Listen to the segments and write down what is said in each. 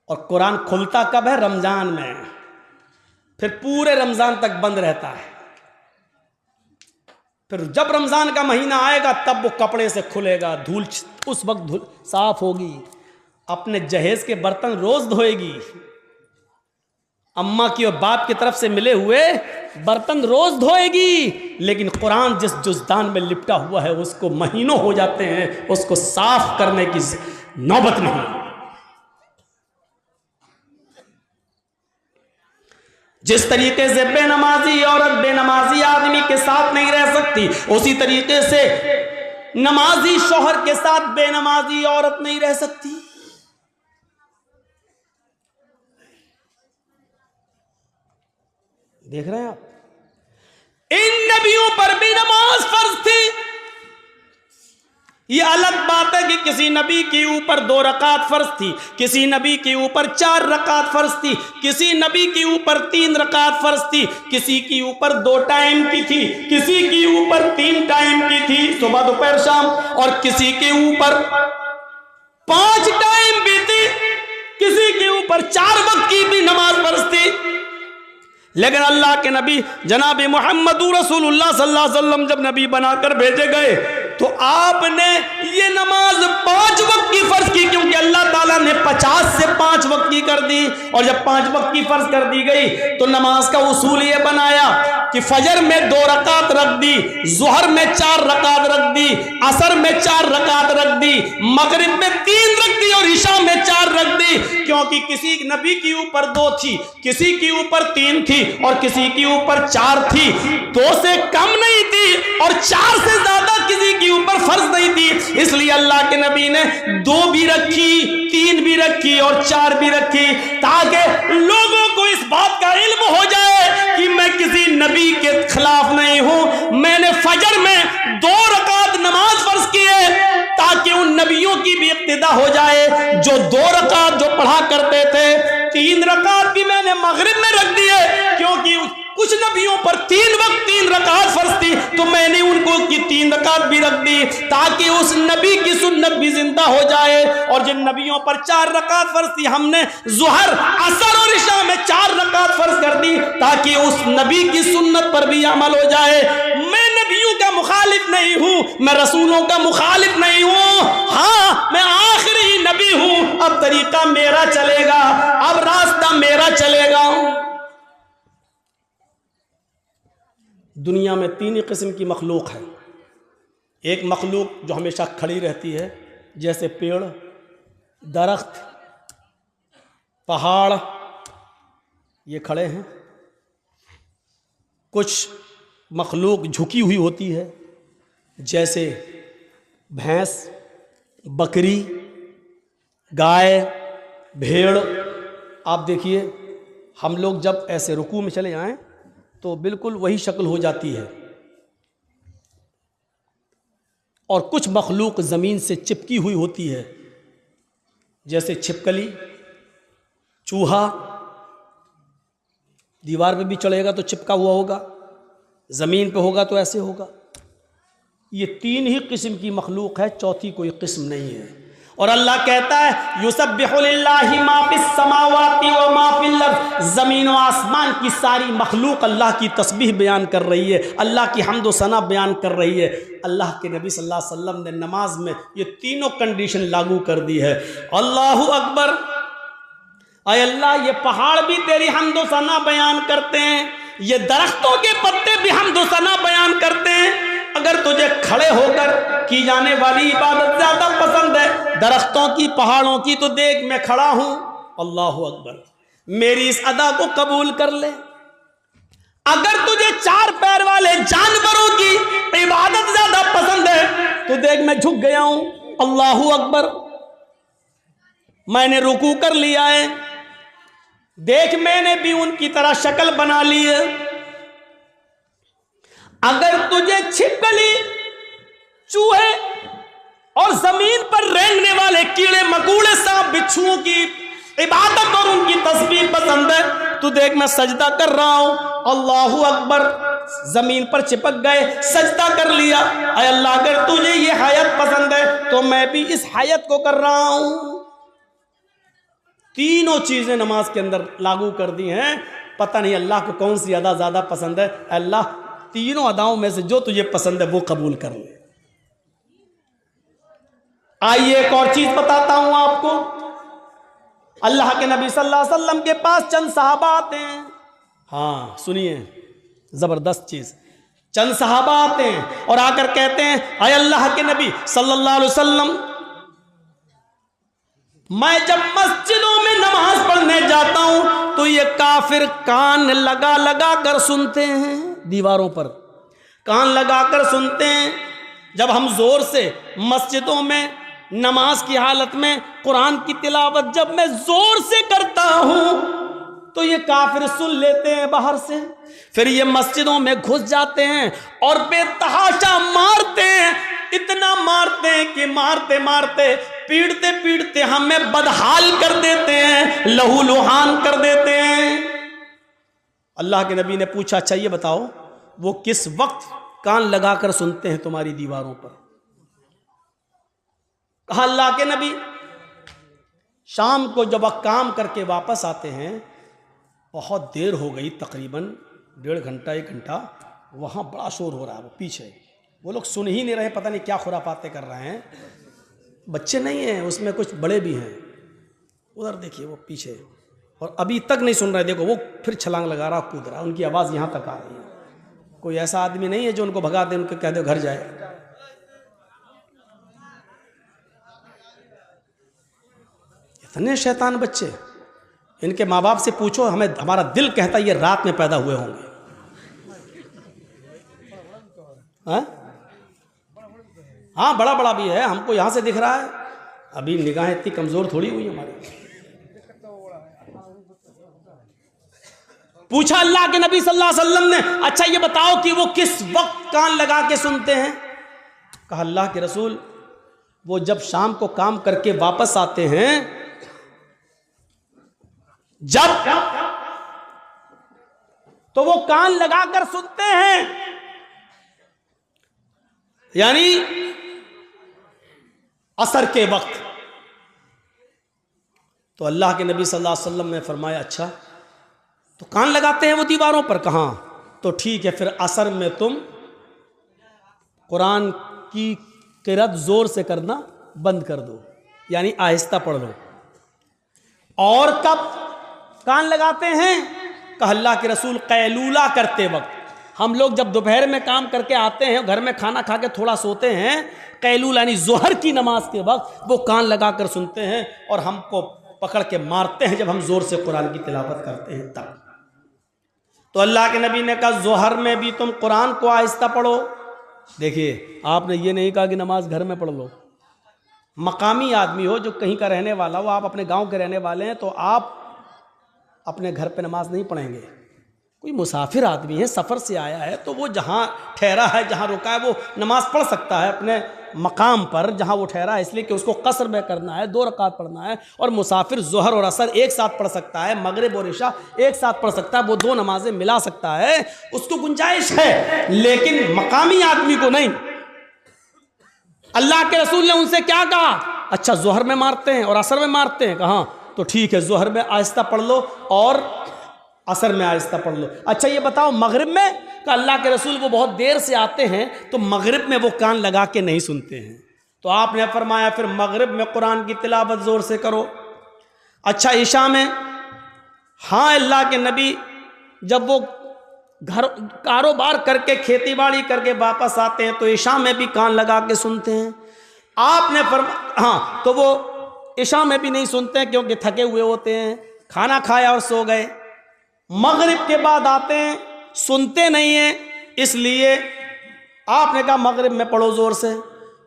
और कुरान खुलता कब है? रमजान में, फिर पूरे रमजान तक बंद रहता है। फिर जब रमजान का महीना आएगा तब वो कपड़े से खुलेगा, धूल उस वक्त धूल साफ होगी, अपने जहेज के बर्तन रोज धोएगी, अम्मा की और बाप की तरफ से मिले हुए बर्तन रोज धोएगी। लेकिन कुरान जिस जुज़दान में लिपटा हुआ है उसको महीनों हो जाते हैं, उसको साफ करने की नौबत नहीं। जिस तरीके से बेनमाजी औरत बेनमाजी आदमी के साथ नहीं रह सकती, उसी तरीके से नमाजी शौहर के साथ बेनमाजी औरत नहीं रह सकती। देख रहे हैं आप, इन नबियों पर भी नमाज फर्ज थी। ये अलग बात है कि किसी नबी के ऊपर 2 रकात फर्ज थी, किसी नबी के ऊपर 4 रकात फर्ज थी, किसी नबी के ऊपर 3 रकात फर्ज थी, किसी के ऊपर 2 टाइम की थी, किसी के ऊपर 3 टाइम की थी, सुबह दोपहर शाम, और किसी के ऊपर 5 टाइम भी थी, किसी के ऊपर 4 वक्त की भी नमाज फर्ज थी। लेकिन अल्लाह के नबी जनाब मोहम्मद रसूलुल्लाह सल्लल्लाहु अलैहि वसल्लम जब नबी बनाकर भेजे गए तो आपने ये नमाज 5 वक्त की फर्ज की, क्योंकि अल्लाह ताला ने 50 से 5 वक्त की कर दी। और जब 5 वक्त की फर्ज कर दी गई तो नमाज का उसूल ये बनाया कि फजर में 2 रकात रख दी, जुहर में 4 रकात रख दी, असर में 4 रकात रख दी, मगरिब में 3 रख दी और इशा में 4 रख दी। क्योंकि किसी नबी के ऊपर 2 थी, किसी के ऊपर 3 थी और किसी के ऊपर 4 थी। 2 से कम नहीं थी और 4 से ज्यादा किसी के ऊपर फर्ज नहीं थी। इसलिए अल्लाह के नबी ने 2 भी रखी, 3 भी रखी और 4 भी रखी, ताकि लोगों को इस बात का इल्म हो जाए कि मैं किसी नबी के खिलाफ नहीं हूं। मैंने फजर में 2 रकात नमाज फर्ज की है ताकि उन नबियों की भी इक्तिदा हो जाए जो 2 रकात जो पढ़ा करते थे। 3 रकात भी मैंने मगरिब में रख दी है, क्योंकि कुछ नबियों पर 3 वक्त 3 रकात फर्ज थी, तो मैंने उनको की 3 रकात भी रख दी ताकि उस नबी की सुन्नत भी जिंदा हो जाए। और जिन नबियों पर 4 रकात फर्ज थी हमने जुहर, असर और इशा में 4 रकात फर्ज कर दी ताकि उस नबी की सुन्नत पर भी अमल हो जाए। मैं नबियों का मुखालिफ नहीं हूं, मैं रसूलों का मुखालिफ नहीं हूं। हाँ, मैं आखिरी नबी हूं। अब तरीका मेरा चलेगा, अब रास्ता मेरा चलेगा। दुनिया में 3 ही किस्म की मखलूक है। एक मखलूक जो हमेशा खड़ी रहती है, जैसे पेड़, दरख्त, पहाड़, ये खड़े हैं। कुछ मखलूक झुकी हुई होती है, जैसे भैंस, बकरी, गाय, भेड़। आप देखिए, हम लोग जब ऐसे रुकू में चले जाएं तो बिल्कुल वही शक्ल हो जाती है। और कुछ मखलूक ज़मीन से चिपकी हुई होती है, जैसे छिपकली, चूहा। दीवार पे भी चढ़ेगा तो चिपका हुआ होगा, ज़मीन पे होगा तो ऐसे होगा। ये 3 ही किस्म की मखलूक है, चौथी कोई किस्म नहीं है। और अल्लाह कहता है युसब्बिहु लिल्लाहि मा फिस समावाति व मा फिल अर्द, ज़मीन व आसमान की सारी मखलूक अल्लाह की तस्बीह बयान कर रही है, अल्लाह की हम्द व सना बयान कर रही है। अल्लाह के नबी सल्लल्लाहु अलैहि वसल्लम ने नमाज में ये तीनों कंडीशन लागू कर दी है। अल्लाहु अकबर, अय अल्लाह, ये पहाड़ भी तेरी हम्द व सना बयान करते हैं, ये दरख्तों के पत्ते भी हम्द व सना बयान करते हैं। अगर तुझे खड़े होकर की जाने वाली इबादत ज्यादा पसंद है दरख्तों की, पहाड़ों की, तो देख मैं खड़ा हूं। अल्लाहु अकबर, मेरी इस अदा को कबूल कर ले। अगर तुझे 4 पैर वाले जानवरों की इबादत ज्यादा पसंद है तो देख मैं झुक गया हूं। अल्लाहु अकबर, मैंने रुकू कर लिया है, देख मैंने भी उनकी तरह शक्ल बना ली है। अगर तुझे छिपकली, चूहे और जमीन पर रेंगने वाले कीड़े मकोड़े, सांप, बिच्छुओं की इबादत और उनकी तस्बीह पसंद है तो देख मैं सजदा कर रहा हूं। अल्लाहु अकबर, जमीन पर चिपक गए, सजदा कर लिया। अय अल्लाह, अगर तुझे ये हयात पसंद है तो मैं भी इस हयात को कर रहा हूं। तीनों चीजें नमाज के अंदर लागू कर दी हैं। पता नहीं अल्लाह को कौन सी अदा ज्यादा पसंद है। अल्लाह तीनों अदाओं में से जो तुझे पसंद है वो कबूल कर ले। आइए एक और चीज बताता हूं आपको। अल्लाह के नबी सल्लल्लाहु अलैहि वसल्लम के पास चंद सहाबा आते हैं। हाँ सुनिए, जबरदस्त चीज। चंद सहाबा आते हैं और आकर कहते हैं, अय अल्लाह के नबी सल्लल्लाहु अलैहि वसल्लम, मैं जब मस्जिदों में नमाज पढ़ने जाता हूं तो ये काफिर कान लगा लगा कर सुनते हैं, दीवारों पर कान लगा कर सुनते हैं। जब हम जोर से मस्जिदों में नमाज की हालत में कुरान की तिलावत जब मैं जोर से करता हूं तो ये काफिर सुन लेते हैं बाहर से, फिर ये मस्जिदों में घुस जाते हैं और बेतहाशा मारते हैं। इतना मारते हैं कि मारते मारते पीड़ते पीड़ते हमें बदहाल कर देते हैं, लहूलुहान कर देते हैं। अल्लाह के नबी ने पूछा, अच्छा ये बताओ वो किस वक्त कान लगाकर सुनते हैं तुम्हारी दीवारों पर? कहा अल्लाह के नबी, शाम को जब वह काम करके वापस आते हैं, बहुत देर हो गई, तकरीबन 1.5 घंटा 1 घंटा, वहाँ बड़ा शोर हो रहा है, वो पीछे वो लोग सुन ही नहीं रहे, पता नहीं क्या खुराफाते कर रहे हैं। बच्चे नहीं हैं उसमें, कुछ बड़े भी हैं। उधर देखिए वो पीछे, और अभी तक नहीं सुन रहे। देखो वो फिर छलांग लगा रहा, कूद रहा, उनकी आवाज़ यहाँ तक आ रही है। कोई ऐसा आदमी नहीं है जो उनको भगा दे, उनको कह दे घर जाए। इतने शैतान बच्चे, इनके माँ बाप से पूछो, हमें हमारा दिल कहता है ये रात में पैदा हुए होंगे। हाँ बड़ा बड़ा भी है, हमको यहाँ से दिख रहा है, अभी निगाहें इतनी कमजोर थोड़ी हुई हमारी। पूछा अल्लाह के नबी सल्लल्लाहु अलैहि वसल्लम ने, अच्छा ये बताओ कि वो किस वक्त कान लगा के सुनते हैं? कहा अल्लाह के रसूल, वो जब शाम को काम करके वापस आते हैं, जब तो वो कान लगाकर सुनते हैं, यानी असर के वक्त। तो अल्लाह के नबी सल्लल्लाहु अलैहि वसल्लम ने फरमाया, अच्छा तो कान लगाते हैं वो दीवारों पर? कहाँ? तो ठीक है, फिर असर में तुम कुरान की किरात जोर से करना बंद कर दो, यानी आहिस्ता पढ़ लो। और कब कान लगाते हैं? कहा अल्लाह के रसूल, कैलूला करते वक्त। हम लोग जब दोपहर में काम करके आते हैं, घर में खाना खा के थोड़ा सोते हैं, कैलूला यानी जोहर की नमाज के वक्त वो कान लगा कर सुनते हैं और हमको पकड़ के मारते हैं जब हम जोर से कुरान की तिलावत करते हैं तब। तो अल्लाह के नबी ने कहा जोहर में भी तुम कुरान को आहिस्ता पढ़ो। देखिए आपने ये नहीं कहा कि नमाज घर में पढ़ लो। मकामी आदमी हो, जो कहीं का रहने वाला हो, आप अपने गांव के रहने वाले हैं, तो आप अपने घर पे नमाज नहीं पढ़ेंगे। कोई मुसाफिर आदमी है, सफ़र से आया है, तो वो जहाँ ठहरा है, जहाँ रुका है, वो नमाज पढ़ सकता है अपने मकाम पर जहाँ वो ठहरा है, इसलिए कि उसको कसर में करना है, 2 रकात पढ़ना है। और मुसाफिर जोहर और असर एक साथ पढ़ सकता है, मगरिब और इशा एक साथ पढ़ सकता है, वो 2 नमाजें मिला सकता है, उसको गुंजाइश है। लेकिन मकामी आदमी को नहीं। अल्लाह के रसूल ने उनसे क्या कहा? अच्छा जोहर में मारते हैं और असर में मारते हैं? कहा तो ठीक है, जोहर में आहिस्ता पढ़ लो और असर में आहिस्ता पढ़ लो। अच्छा ये बताओ मगरिब में? का अल्लाह के रसूल वो बहुत देर से आते हैं, तो मगरिब में वो कान लगा के नहीं सुनते हैं। तो आपने फरमाया फिर मगरिब में कुरान की तिलावत जोर से करो। अच्छा इशा में? हाँ अल्लाह के नबी जब वो घर कारोबार करके खेती बाड़ी करके वापस आते हैं तो इशा में भी कान लगा के सुनते हैं। आपने हाँ तो वो इशा में भी नहीं सुनते हैं क्योंकि थके हुए होते हैं, खाना खाया और सो गए। मगरिब के बाद आते हैं, सुनते नहीं हैं, इसलिए आपने कहा मगरिब में पढ़ो जोर से।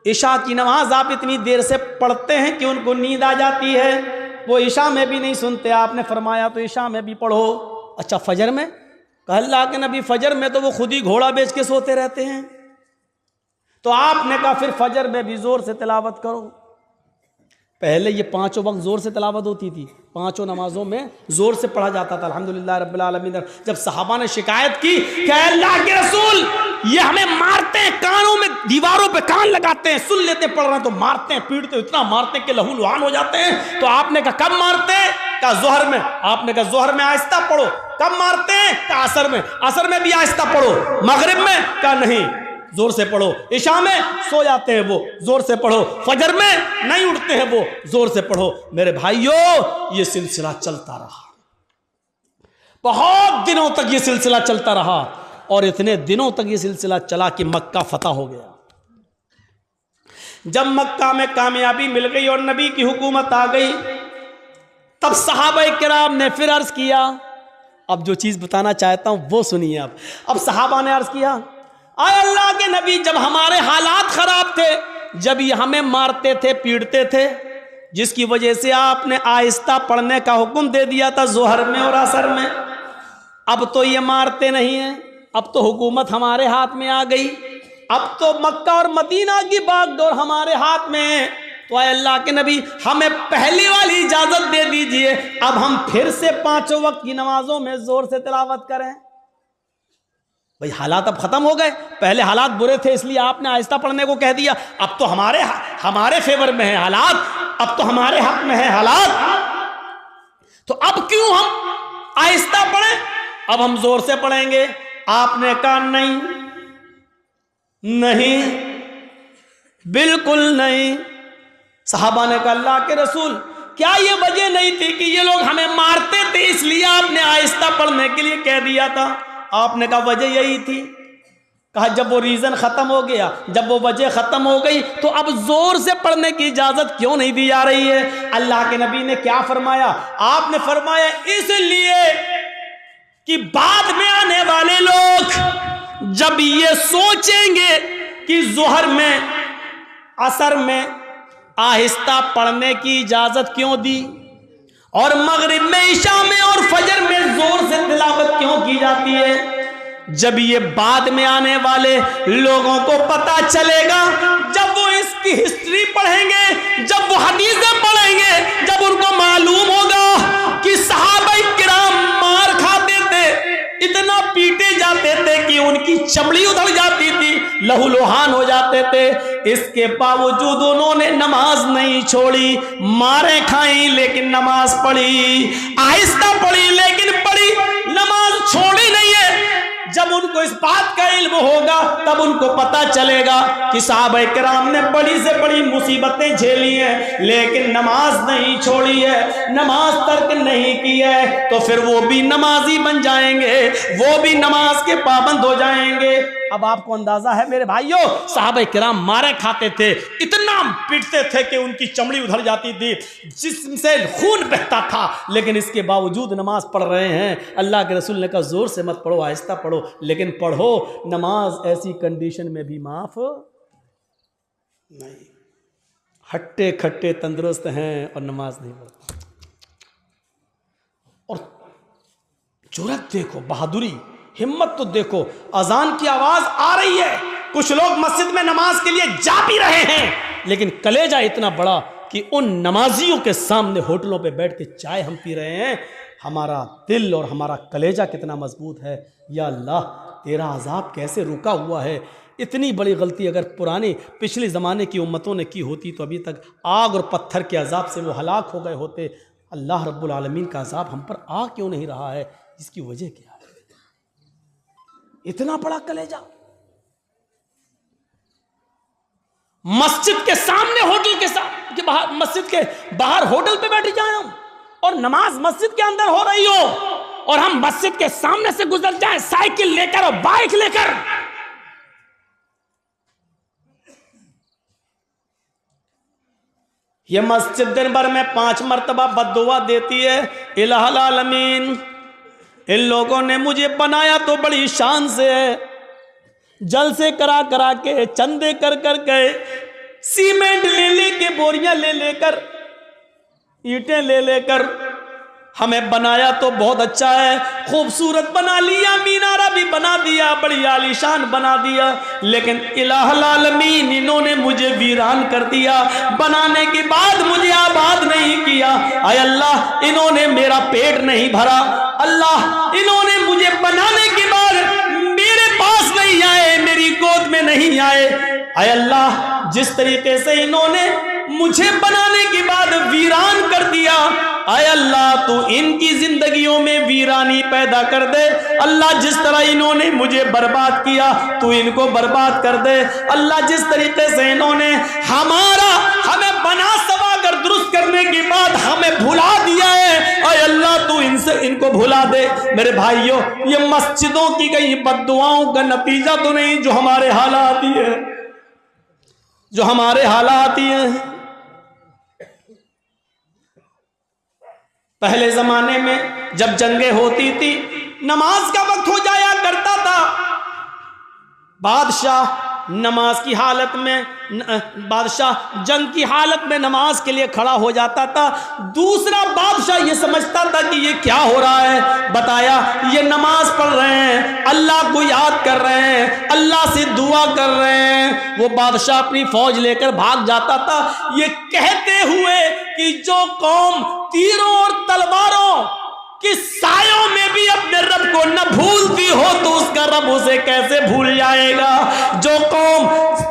इशा की नमाज आप इतनी देर से पढ़ते हैं कि उनको नींद आ जाती है, वो इशा में भी नहीं सुनते। आपने फरमाया तो इशा में भी पढ़ो। अच्छा फजर में? कहा अल्लाह के नबी फजर में तो वो खुद ही घोड़ा बेच के सोते रहते हैं। तो आपने कहा फिर फजर में भी जोर से तिलावत करो। पहले ये 5 वक्त जोर से तिलावत होती थी, 5 नमाजों में जोर से पढ़ा जाता था अल्हम्दुलिल्लाह रब्बिल आलमीन। जब सहाबा ने शिकायत की कि अल्लाह के रसूल ये हमें मारते हैं, कानों में दीवारों पे कान लगाते हैं, सुन लेते पढ़ रहे हैं तो मारते हैं, पीटते इतना मारते हैं कि लहू लुहान हो जाते हैं। तो आपने कहा कब मारते हैं? कहा जोहर में। आपने कहा जोहर में आहिस्ता पढ़ो। कब मारते हैं? कहा असर में। असर में भी आहिस्ता पढ़ो। मगरिब में? कहा नहीं, जोर से पढ़ो। इशा में सो जाते हैं वो, जोर से पढ़ो। फजर में नहीं उठते हैं वो, जोर से पढ़ो। मेरे भाइयों, ये सिलसिला चलता रहा, बहुत दिनों तक ये सिलसिला चलता रहा, और इतने दिनों तक ये सिलसिला चला कि मक्का फतह हो गया। जब मक्का में कामयाबी मिल गई और नबी की हुकूमत आ गई, तब सहाबा किराम ने फिर अर्ज किया। अब जो चीज बताना चाहता हूं वो सुनिए। अब सहाबा ने अर्ज किया, आए अल्लाह के नबी, जब हमारे हालात खराब थे, जब ये हमें मारते थे, पीटते थे, जिसकी वजह से आपने आहिस्ता पढ़ने का हुक्म दे दिया था जोहर में और असर में, अब तो ये मारते नहीं हैं, अब तो हुकूमत हमारे हाथ में आ गई, अब तो मक्का और मदीना की बागडोर हमारे हाथ में है, तो आए अल्लाह के नबी, हमें पहली वाली इजाजत दे दीजिए, अब हम फिर से 5 वक्त की नमाजों में जोर से तिलावत करें। भाई हालात अब खत्म हो गए, पहले हालात बुरे थे इसलिए आपने आहिस्ता पढ़ने को कह दिया, अब तो हमारे फेवर में है हालात, अब तो हमारे हक में है हालात, तो अब क्यों हम आहिस्ता पढ़ें, अब हम जोर से पढ़ेंगे। आपने कहा नहीं, नहीं, बिल्कुल नहीं। सहाबा ने कहा अल्लाह के रसूल, क्या ये वजह नहीं थी कि ये लोग हमें मारते थे इसलिए आपने आहिस्ता पढ़ने के लिए कह दिया था? आपने कहा वजह यही थी। कहा जब वो रीजन खत्म हो गया, जब वो वजह खत्म हो गई, तो अब जोर से पढ़ने की इजाजत क्यों नहीं दी जा रही है? अल्लाह के नबी ने क्या फरमाया? आपने फरमाया इसलिए कि बाद में आने वाले लोग जब ये सोचेंगे कि जोहर में, असर में आहिस्ता पढ़ने की इजाजत क्यों दी, और मगरिब में, इशा में और फजर में जोर से तिलावत क्यों की जाती है, जब ये बाद में आने वाले लोगों को पता चलेगा, जब वो इसकी हिस्ट्री पढ़ेंगे, जब वो हदीसें पढ़ेंगे, जब उनको मालूम होगा कि सहाबा किराम मार खाते थे, इतना पीटे जाते थे कि उनकी चमड़ी उधड़ जाती थी, लहूलुहान हो जाते थे, इसके बावजूद उन्होंने नमाज नहीं छोड़ी, मारे खाई लेकिन नमाज पढ़ी, आहिस्ता पढ़ी लेकिन पढ़ी, नमाज छोड़ी नहीं है। जब उनको इस बात का इल्म होगा तब उनको पता चलेगा कि साहबा किराम ने बड़ी से बड़ी मुसीबतें झेली हैं लेकिन नमाज नहीं छोड़ी है, नमाज तर्क नहीं की है, तो फिर वो भी नमाजी बन जाएंगे, वो भी नमाज के पाबंद हो जाएंगे। अब आपको अंदाजा है मेरे भाइयों, साहबा किराम मारे खाते थे, इतना पीटते थे कि उनकी चमड़ी उधड़ जाती थी, जिससे खून बहता था, लेकिन इसके बावजूद नमाज पढ़ रहे हैं। अल्लाह के रसूल ने कहा जोर से मत पढ़ो, आहिस्ता पढ़ो, लेकिन पढ़ो। नमाज ऐसी कंडीशन में भी माफ नहीं, हट्टे खट्टे तंदुरुस्त हैं और नमाज नहीं पढ़ते। और जुर्रत देखो, बहादुरी, हिम्मत तो देखो, अजान की आवाज आ रही है, कुछ लोग मस्जिद में नमाज के लिए जा भी रहे हैं, लेकिन कलेजा इतना बड़ा कि उन नमाजियों के सामने होटलों पे बैठ के चाय हम पी रहे हैं। हमारा दिल और हमारा कलेजा कितना मजबूत है। या अल्लाह, तेरा अजाब कैसे रुका हुआ है। इतनी बड़ी गलती अगर पुराने पिछले ज़माने की उम्मतों ने की होती तो अभी तक आग और पत्थर के अजाब से वो हलाक हो गए होते। अल्लाह रब्बुल आलमीन का अजाब हम पर आ क्यों नहीं रहा है? इसकी वजह क्या है? इतना बड़ा कलेजा। मस्जिद के सामने होटल के बाहर, मस्जिद के बाहर होटल पे बैठ जाए हम, और नमाज मस्जिद के अंदर हो रही हो, और हम मस्जिद के सामने से गुजर जाएं साइकिल लेकर और बाइक लेकर। ये मस्जिद दिन भर में 5 मरतबा बद्दुआ देती है, इलाहुल आलमीन, इन लोगों ने मुझे बनाया तो बड़ी शान से है, जलसे करा करा के, चंदे कर कर गए, सीमेंट ले लेके, बोरियां ले लेकर, ईंटें ले लेकर हमें बनाया तो बहुत अच्छा है, खूबसूरत बना लिया, मीनारा भी बना दिया, बड़ी आलीशान बना दिया, लेकिन इलाहुल आलमीन इन्होंने मुझे वीरान कर दिया। बनाने के बाद मुझे आबाद नहीं किया। आय अल्लाह, इन्होंने मेरा पेट नहीं भरा। अल्लाह, इन्होंने मुझे बनाने के बाद मेरे पास नहीं आए, मेरी गोद में नहीं आए। आय अल्लाह, जिस तरीके से इन्होंने मुझे बनाने के बाद वीरान कर दिया। आय अल्लाह तू इनकी जिंदगियों में वीरानी पैदा कर दे। अल्लाह जिस तरह इन्होंने मुझे बर्बाद किया तू इनको बर्बाद कर दे। अल्लाह जिस तरीके से इन्होंने हमें बना सवा कर दुरुस्त करने के बाद हमें भुला दिया है, आय अल्लाह तू इनको भुला दे। मेरे भाइयों, ये मस्जिदों की कहीं बद्दुआओं का नतीजा तो नहीं जो हमारे हालात ही है, जो हमारे हालात ही हैं। पहले जमाने में जब जंगें होती थी, नमाज का वक्त हो जाया करता था, बादशाह नमाज की हालत में बादशाह जंग की हालत में नमाज के लिए खड़ा हो जाता था। दूसरा बादशाह ये समझता था कि ये क्या हो रहा है, बताया ये नमाज पढ़ रहे हैं, अल्लाह को याद कर रहे हैं, अल्लाह से दुआ कर रहे हैं। वो बादशाह अपनी फौज लेकर भाग जाता था, ये कहते हुए कि जो कौम तीरों और तलवारों कि सायों में भी अपने रब को न भूलती हो तो उसका रब उसे कैसे भूल जाएगा। जो कौम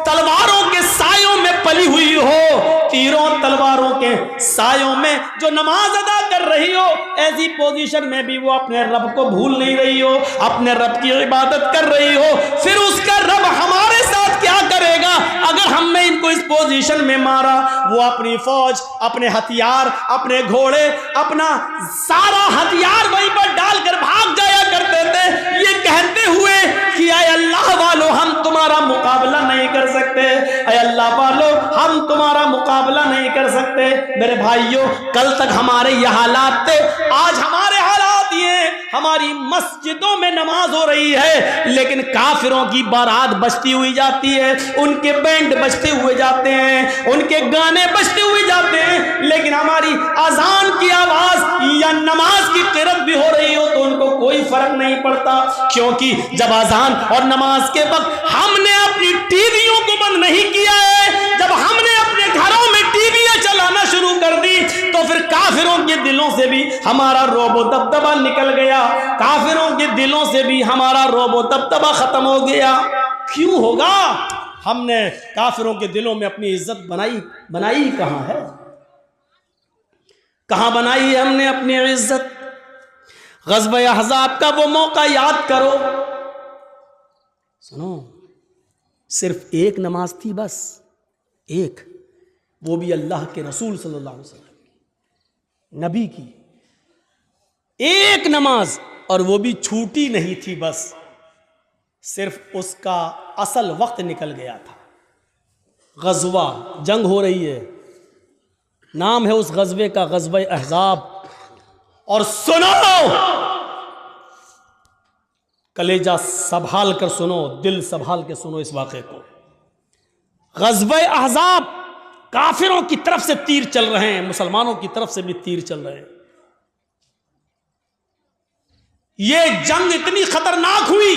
तलवारों के सायों में पली हुई हो, तीरों तलवारों के सायों में जो नमाज अदा कर रही हो, ऐसी पोजीशन में भी वो अपने रब को भूल नहीं रही हो, अपने रब की इबादत कर रही हो, फिर उसका रब हमारे साथ क्या करेगा अगर हमने इनको इस पोजीशन में मारा। वो अपनी फौज, अपने हथियार, अपने घोड़े, अपना सारा हथियार वहीं पर डालकर भाग जाया करते थे, ये कहते हुए कि ऐ अल्लाह वालों हम तुम्हारा मुकाबला नहीं कर सकते, ऐ अल्लाह वालों हम तुम्हारा मुकाबला नहीं कर सकते। मेरे भाइयों, कल तक हमारे ये हालात थे, आज हमारे हालात ये, हमारी मस्जिदों में नमाज हो रही है लेकिन काफिरों की बारात बजती हुई जाती है, उनके बैंड बजते हुए जाते हैं, उनके गाने बजते हुए जाते हैं, लेकिन हमारी अजान की आवाज या नमाज की किरत भी हो रही हो तो उनको कोई फर्क नहीं पड़ता। क्योंकि जब अजान और नमाज के वक्त हमने अपनी टीवियों को बंद नहीं किया है, जब हमने अपने घरों में टीवियां चलाना शुरू कर दी तो फिर काफिरों के दिलों से भी हमारा रोबो दबदबा निकल गया, काफिरों के दिलों से भी हमारा रोबो दबदबा खत्म हो गया। क्यों होगा? हमने काफिरों के दिलों में अपनी इज्जत बनाई कहां है? कहां बनाई है हमने अपनी इज्जत? ग़ज़वा अहज़ाब का वो मौका याद करो। सुनो, सिर्फ एक नमाज थी, बस एक, वो भी अल्लाह के रसूल सल्लल्लाहु अलैहि वसल्लम की, नबी की एक नमाज, और वो भी छूटी नहीं थी, बस सिर्फ उसका असल वक्त निकल गया था। ग़ज़वा, जंग हो रही है, नाम है उस ग़ज़वे का ग़ज़वा अहज़ाब। और सुनो, कलेजा संभाल कर सुनो, दिल संभाल के सुनो इस वाक़े को। ग़ज़वा अहज़ाब, काफिरों की तरफ से तीर चल रहे हैं, मुसलमानों की तरफ से भी तीर चल रहे हैं। ये जंग इतनी खतरनाक हुई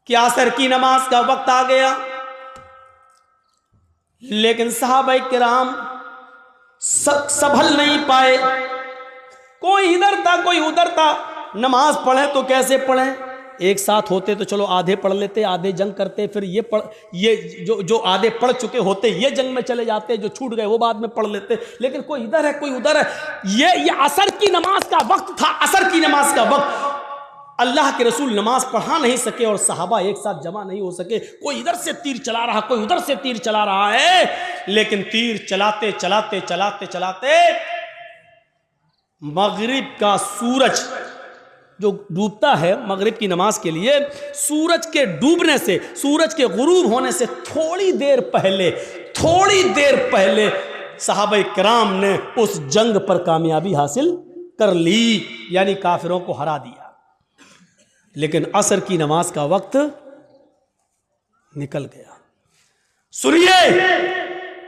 कि असर की नमाज का वक्त आ गया, लेकिन सहाबाए किराम संभल नहीं पाए, कोई इधर था कोई उधर था। नमाज पढ़े तो कैसे पढ़े? एक साथ होते तो चलो आधे पढ़ लेते, आधे जंग करते, फिर ये जो आधे पढ़ चुके होते ये जंग में चले जाते, जो छूट गए वो बाद में पढ़ लेते। लेकिन कोई इधर है कोई उधर है। ये असर की नमाज का वक्त था, असर की नमाज का वक्त। अल्लाह के रसूल नमाज पढ़ा नहीं सके और सहाबा एक साथ जमा नहीं हो सके। कोई इधर से तीर चला रहा, कोई उधर से तीर चला रहा है, लेकिन तीर चलाते चलाते चलाते चलाते मगरिब का सूरज जो डूबता है, मगरिब की नमाज के लिए सूरज के डूबने से, सूरज के गुरूब होने से थोड़ी देर पहले सहाबा किराम ने उस जंग पर कामयाबी हासिल कर ली, यानी काफिरों को हरा दिया। लेकिन असर की नमाज का वक्त निकल गया। सुनिए,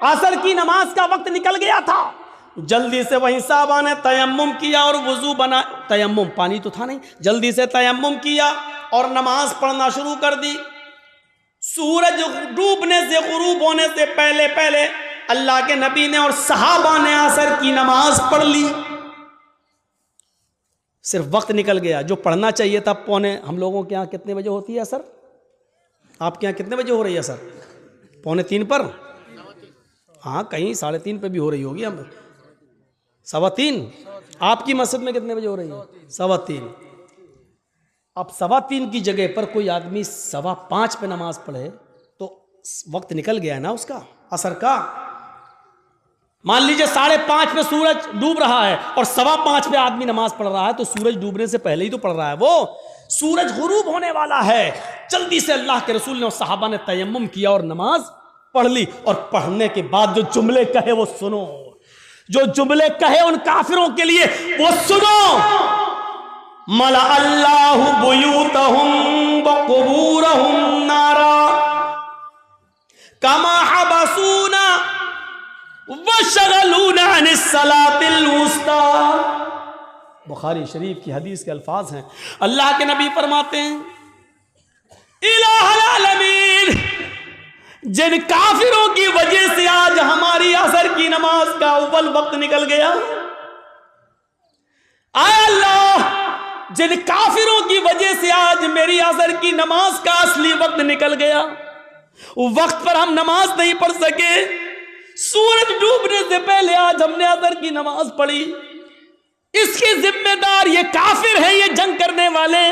असर की नमाज का वक्त निकल गया था। जल्दी से वहीं साहबा ने तयम्मुम किया और वुजू बना, तयम्मुम पानी तो था नहीं, जल्दी से तयम्मुम किया और नमाज पढ़ना शुरू कर दी। सूरज डूबने से, गुरूब होने से पहले पहले अल्लाह के नबी ने और सहाबा ने असर की नमाज पढ़ ली। सिर्फ वक्त निकल गया। जो पढ़ना चाहिए था पौने, हम लोगों के यहाँ कितने बजे होती है असर? आपके यहाँ कितने बजे हो रही है असर? 2:45 पर। हाँ, कहीं 3:30 पे भी हो रही होगी। हम 3:15। आपकी मस्जिद में कितने बजे हो रही है? 3:15। अब 3:15 की जगह पर कोई आदमी 5:15 पे नमाज पढ़े तो वक्त निकल गया है ना उसका, असर का। मान लीजिए 5:30 पे सूरज डूब रहा है और 5:15 पे आदमी नमाज पढ़ रहा है, तो सूरज डूबने से पहले ही तो पढ़ रहा है वो। सूरज गुरूब होने वाला है, जल्दी से अल्लाह के रसूल ने और सहाबा ने तयम्मुम किया और नमाज पढ़ ली। और पढ़ने के बाद जो जुमले कहे वो सुनो, जो जुमले कहे उन काफिरों के लिए वो सुनो। मला अल्लाहु बुयूतहुम व कुबूरहुम नारा कमा हबसूना वशगलूना अनिस सलातिल वुस्ता। बुखारी शरीफ की हदीस के अल्फाज हैं। अल्लाह के नबी फरमाते हैं, इलाहुल आलमीन, जिन काफिरों की वजह से आज हमारी असर की नमाज का अव्वल वक्त निकल गया, आय अल्लाह, जिन काफिरों की वजह से आज मेरी असर की नमाज का असली वक्त निकल गया, वक्त पर हम नमाज नहीं पढ़ सके, सूरज डूबने से पहले आज हमने असर की नमाज पढ़ी, इसके जिम्मेदार ये काफिर है, ये जंग करने वाले,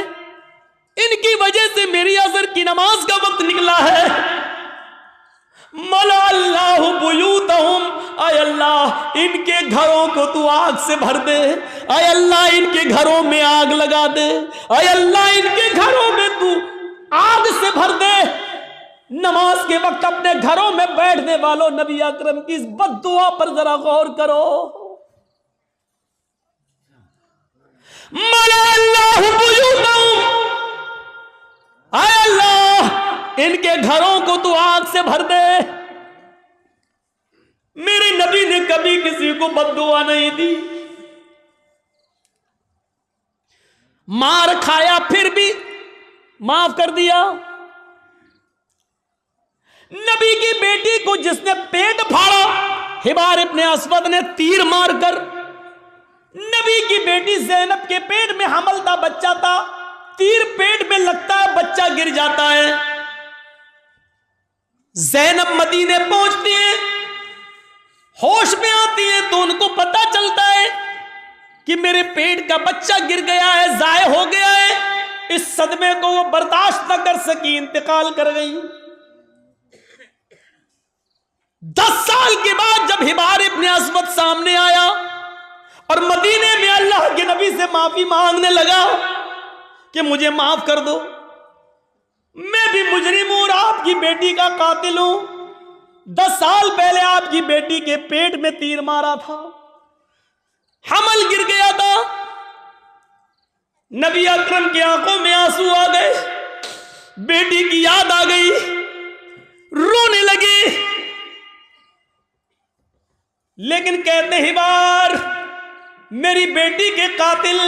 इनकी वजह से मेरी असर की नमाज का वक्त निकला है। मला अल्लाहु बुयूतहुम, आय अल्लाह इनके घरों को तू आग से भर दे, आय अल्लाह इनके घरों में आग लगा दे, आय अल्लाह इनके घरों में तू आग से भर दे। नमाज के वक्त अपने घरों में बैठने वालों, नबी अकरम की इस बद्दुआ पर जरा गौर करो। मला अल्लाहु बुयूतहुम, आय अल्लाह इनके घरों को तू आग से भर दे। मेरे नबी ने कभी किसी को बद्दुआ नहीं दी, मार खाया फिर भी माफ कर दिया। नबी की बेटी को जिसने पेट फाड़ा, हिबार इब्ने अस्वद ने तीर मारकर, नबी की बेटी ज़ैनब के पेट में हमलदा बच्चा था, तीर पेट में लगता है, बच्चा गिर जाता है। ज़ैनब मदीने पहुंचती है, होश में आती है तो उनको पता चलता है कि मेरे पेट का बच्चा गिर गया है, जाया हो गया है। इस सदमे को वो बर्दाश्त न कर सकी, इंतकाल कर गई। 10 साल के बाद जब हिबार इब्ने अस्वद सामने आया और मदीने में अल्लाह के नबी से माफी मांगने लगा कि मुझे माफ कर दो, मैं भी मुजरिम हूं और आपकी बेटी का कातिल हूं। 10 साल पहले आपकी बेटी के पेट में तीर मारा था, हमल गिर गया था। नबी अकरम की आंखों में आंसू आ गए, बेटी की याद आ गई, रोने लगे। लेकिन कहते हिबार, मेरी बेटी के कातिल,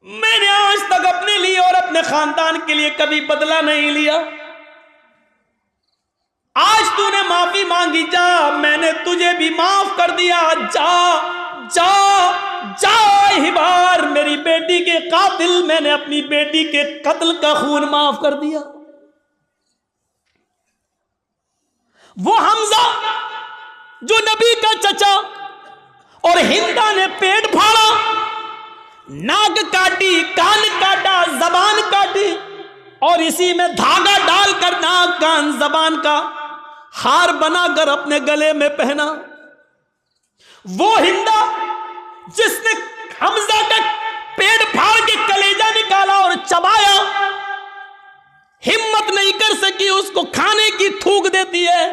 मैंने आज तक अपने लिए और अपने खानदान के लिए कभी बदला नहीं लिया। आज तूने माफी मांगी, जा, मैंने तुझे भी माफ कर दिया, जा जा जा हिबार, मेरी बेटी के कातिल, मैंने अपनी बेटी के कत्ल का खून माफ कर दिया। वो हमजा जो नबी का चचा और हिंदा ने पेट फाड़ा, नाक काटी, कान काटा, जबान काटी और इसी में धागा डालकर नाक, कान, जबान का हार बनाकर अपने गले में पहना। वो हिंदा जिसने हमजा का पेट फाड़ के कलेजा निकाला और चबाया, हिम्मत नहीं कर सकी उसको खाने की, थूक देती है।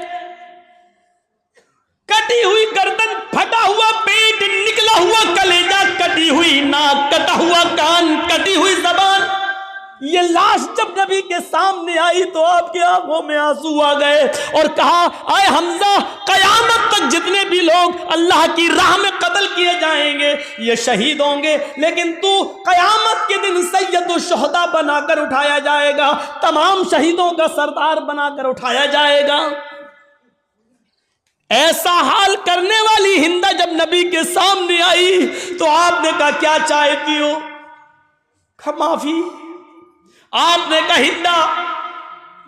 कटी हुई गर्दन, फटा हुआ पेट, निकला हुआ कलेजा, कटी हुई नाक, कटा हुआ कान, कटी हुई जबान। ये लाश जब नबी के सामने आई तो आपकी आंखों में आंसू आ गए और कहा, आए हमजा, कयामत तक जितने भी लोग अल्लाह की राह में कत्ल किए जाएंगे ये शहीद होंगे, लेकिन तू कयामत के दिन सैयदुल शुहदा बनाकर उठाया जाएगा, तमाम शहीदों का सरदार बनाकर उठाया जाएगा। ऐसा हाल करने वाली हिंदा जब नबी के सामने आई तो आपने कहा, क्या चाहती हो? माफी। आपने कहा, हिंदा,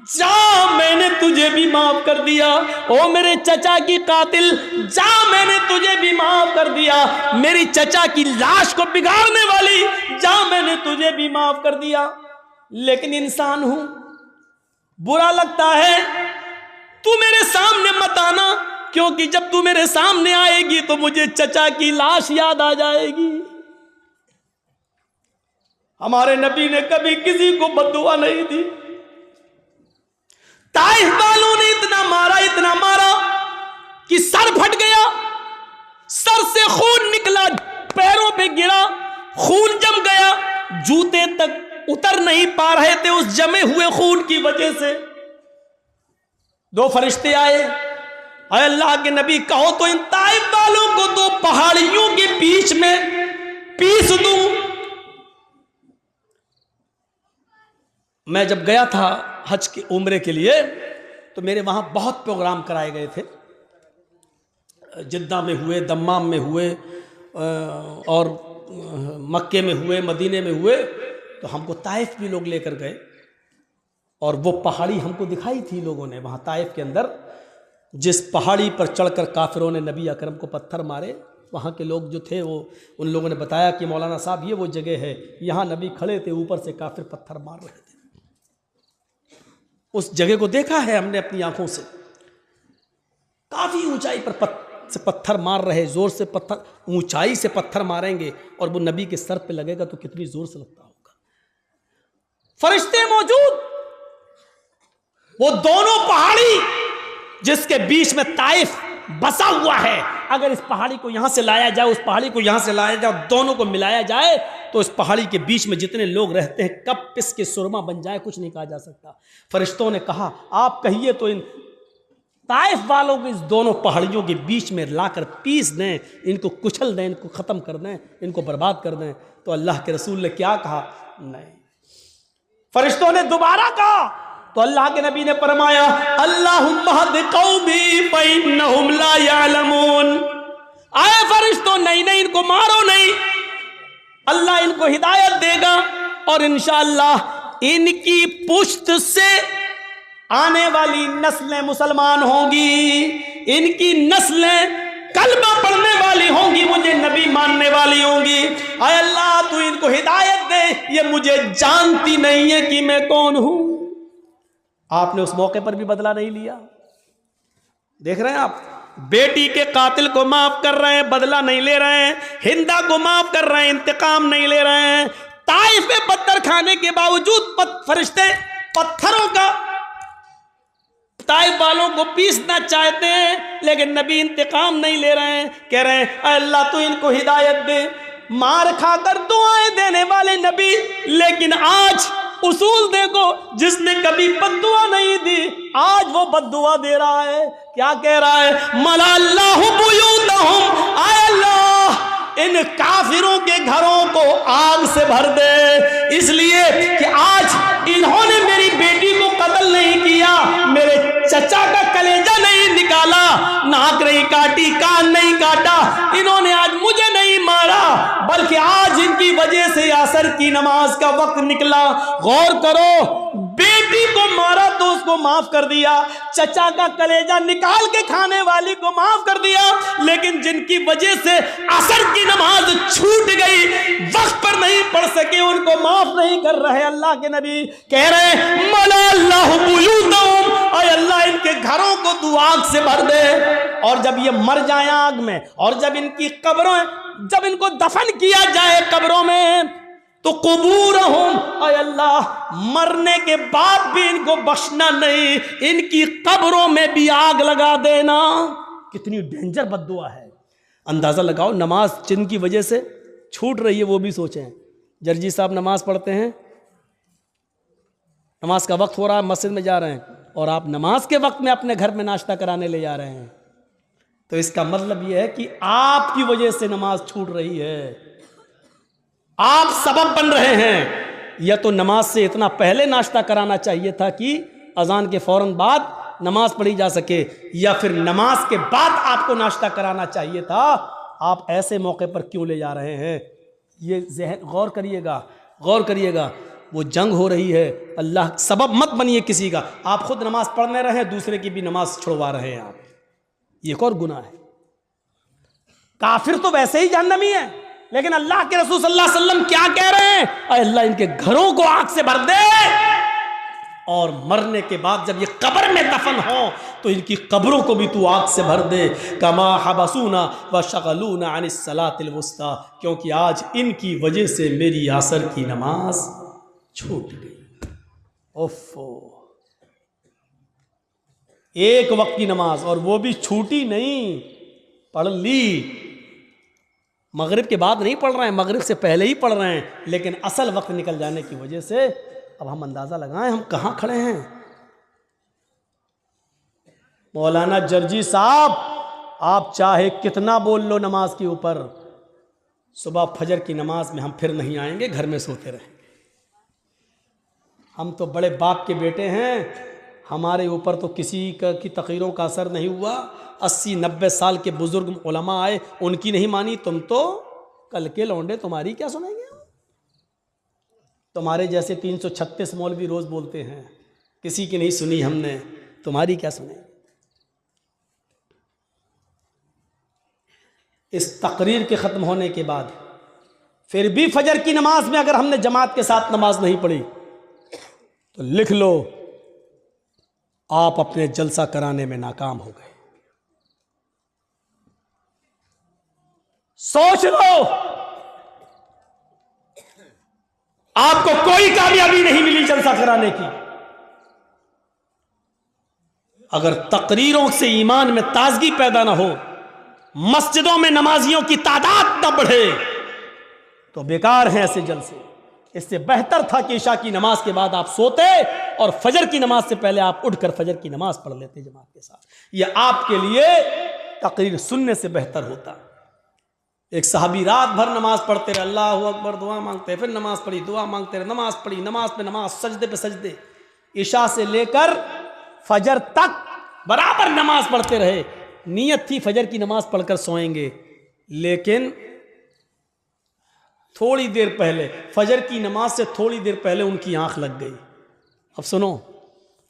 जा मैंने तुझे भी माफ कर दिया। ओ मेरे चचा की कातिल, जा मैंने तुझे भी माफ कर दिया। मेरी चचा की लाश को बिगाड़ने वाली, जा मैंने तुझे भी माफ कर दिया। लेकिन इंसान हूं, बुरा लगता है, तू मेरे सामने मत आना, क्योंकि जब तू मेरे सामने आएगी तो मुझे चचा की लाश याद आ जाएगी। हमारे नबी ने कभी किसी को बद्दुआ नहीं दी। ताइफ वालों ने इतना मारा कि सर फट गया, सर से खून निकला, पैरों पे गिरा, खून जम गया, जूते तक उतर नहीं पा रहे थे उस जमे हुए खून की वजह से। दो फरिश्ते आए, अरे अल्लाह के नबी कहो तो इन ताइफ वालों को दो पहाड़ियों के बीच में पीस दूं। मैं जब गया था हज के उम्रे के लिए तो मेरे वहाँ बहुत प्रोग्राम कराए गए थे। जिद्दा में हुए, दम्माम में हुए और मक्के में हुए, मदीने में हुए। तो हमको ताइफ भी लोग लेकर गए और वो पहाड़ी हमको दिखाई थी लोगों ने। वहाँ ताइफ के अंदर जिस पहाड़ी पर चढ़कर काफिरों ने नबी अकरम को पत्थर मारे, वहाँ के लोग जो थे वो उन लोगों ने बताया कि मौलाना साहब ये वो जगह है, यहाँ नबी खड़े थे, ऊपर से काफिर पत्थर मार रहे थे। उस जगह को देखा है हमने अपनी आंखों से। काफी ऊंचाई पर पत्थर मार रहे, जोर से पत्थर, ऊंचाई से पत्थर मारेंगे और वो नबी के सर पे लगेगा तो कितनी जोर से लगता होगा। फरिश्ते मौजूद, वो दोनों पहाड़ी जिसके बीच में ताइफ बसा हुआ है, अगर इस पहाड़ी को यहां से लाया जाए, उस पहाड़ी को यहां से लाया जाए, दोनों को मिलाया जाए तो इस पहाड़ी के बीच में जितने लोग रहते हैं कब पिस के सुरमा बन जाए कुछ नहीं कहा जा सकता। फरिश्तों ने कहा आप कहिए तो इन ताइफ वालों को इस दोनों पहाड़ियों के बीच में लाकर पीस दें, इनको कुचल दें, इनको खत्म कर दें, इनको बर्बाद कर दें। तो अल्लाह के रसूल ने क्या कहा? नहीं। फरिश्तों ने दोबारा कहा तो अल्लाह के नबी ने फरमाया अल्लाहुम्मा हद कौमी फइन्नहुम ला यअलमून। आए फरिश्तों, नहीं नहीं, इनको मारो नहीं, अल्लाह इनको हिदायत देगा और इंशाअल्लाह इनकी पुश्त से आने वाली नस्लें मुसलमान होंगी, इनकी नस्लें कलमा पढ़ने वाली होंगी, मुझे नबी मानने वाली होंगी। आए अल्लाह तू इनको हिदायत दे, ये मुझे जानती नहीं है कि मैं कौन हूं। आपने उस मौके पर भी बदला नहीं लिया। देख रहे हैं आप, बेटी के कातिल को माफ कर रहे हैं, बदला नहीं ले रहे हैं, हिंदा को माफ कर रहे हैं, इंतकाम नहीं ले रहे हैं। ताइफ में पत्थर खाने के बावजूद फरिश्ते पत्थरों का ताइफ वालों को पीसना चाहते हैं, लेकिन नबी इंतकाम नहीं ले रहे हैं। कह रहे हैं अल्लाह तू इनको हिदायत दे। मार खाकर दुआएं देने वाले नबी, लेकिन आज उसूल देखो, जिसने कभी बद्दुआ नहीं दी आज वो बद्दुआ दे रहा है। क्या कह रहा है? मलाल्लाहु बुयूतहुम, आय अल्लाह इन काफिरों के घरों को आग से भर दे, इसलिए कि आज इन्होंने मेरी बेटी को कत्ल नहीं किया, मेरे चचा का कलेजा नहीं निकाला, नाक नहीं काटी, कान नहीं काटा, इन्होंने आज मुझे नहीं मारा, बल्कि आज इनकी वजह से असर की नमाज का वक्त निकला। गौर करो, बेटी को मारा तो उसको माफ कर दिया, चचा का कलेजा निकाल के खाने वाली को माफ कर दिया, लेकिन जिनकी वजह से असर की नमाज छूट गई, वक्त पर नहीं पढ़ सके, उनको माफ नहीं कर रहे। अल्लाह के नबी कह रहे मलाल्लाहु बुयूतहुम, और अल्लाह इनके घरों को तू आग से भर दे। और जब ये मर जाए आग में, और जब इनकी कब्रों, जब इनको दफन किया जाए कब्रों में, तो कुबूरहुम, अय अल्लाह मरने के बाद भी इनको बख्शना नहीं, इनकी कब्रों में भी आग लगा देना। कितनी डेंजर बद्दुआ है। अंदाजा लगाओ, नमाज जिनकी वजह से छूट रही है वो भी सोचें। जर्जी साहब नमाज पढ़ते हैं, नमाज का वक्त हो रहा है, मस्जिद में जा रहे हैं, और आप नमाज के वक्त में अपने घर में नाश्ता कराने ले जा रहे हैं, तो इसका मतलब यह है कि आपकी वजह से नमाज छूट रही है, आप सबब बन रहे हैं। या तो नमाज से इतना पहले नाश्ता कराना चाहिए था कि अजान के फौरन बाद नमाज पढ़ी जा सके, या फिर नमाज के बाद आपको नाश्ता कराना चाहिए था। आप ऐसे मौके पर क्यों ले जा रहे हैं? ये गौर करिएगा, गौर करिएगा। वो जंग हो रही है। अल्लाह सबब मत बनिए किसी का। आप खुद नमाज पढ़ने रहे, दूसरे की भी नमाज छुड़वा रहे हैं आप, ये एक और गुनाह है। काफिर तो वैसे ही जहन्नमी है, लेकिन अल्लाह के रसूल सल्लल्लाहु अलैहि वसल्लम क्या कह रहे हैं? अल्लाह इनके घरों को आग से भर दे, और मरने के बाद जब ये कब्र में दफन हो तो इनकी कब्रों को भी तू आग से भर दे। कमा हबसूना व शगलूना अनिस सलातिल वुस्ता, क्योंकि आज इनकी वजह से मेरी असर की नमाज छूट गई। ओफो, एक वक्त की नमाज, और वो भी छूटी नहीं, पढ़ ली। मगरिब के बाद नहीं पढ़ रहे हैं, मगरिब से पहले ही पढ़ रहे हैं, लेकिन असल वक्त निकल जाने की वजह से अब हम अंदाज़ा लगाएं हम कहाँ खड़े हैं। मौलाना जर्जी साहब, आप चाहे कितना बोल लो नमाज के ऊपर, सुबह फजर की नमाज में हम फिर नहीं आएंगे, घर में सोते रहेंगे। हम तो बड़े बाप के बेटे हैं, हमारे ऊपर तो किसी की तक़रीरों का असर नहीं हुआ। 80-90 साल के बुजुर्ग उलमा आए, उनकी नहीं मानी, तुम तो कल के लौंडे, तुम्हारी क्या सुनेंगे? तुम्हारे जैसे 336 मौलवी रोज़ बोलते हैं, किसी की नहीं सुनी हमने, तुम्हारी क्या सुनेंगे? इस तकरीर के ख़त्म होने के बाद फिर भी फजर की नमाज में अगर हमने जमात के साथ नमाज नहीं पढ़ी तो लिख लो, आप अपने जलसा कराने में नाकाम हो गए। सोच लो, आपको कोई कामयाबी नहीं मिली जलसा कराने की। अगर तकरीरों से ईमान में ताजगी पैदा ना हो, मस्जिदों में नमाजियों की तादाद न बढ़े, तो बेकार हैं ऐसे जलसे। इससे बेहतर था कि इशा की नमाज के बाद आप सोते और फजर की नमाज से पहले आप उठकर फजर की नमाज पढ़ लेते जमात के साथ। यह आपके लिए तकरीर सुनने से बेहतर होता। एक सहाबी रात भर नमाज पढ़ते रहे, अल्लाह अकबर, दुआ मांगते, फिर नमाज पढ़ी, दुआ मांगते रहे, नमाज पढ़ी, नमाज पे नमाज, सजदे पे सजदे, इशा से लेकर फजर तक बराबर नमाज पढ़ते रहे। नीयत थी फजर की नमाज पढ़कर सोएंगे, लेकिन थोड़ी देर पहले, फजर की नमाज से थोड़ी देर पहले उनकी आंख लग गई। अब सुनो,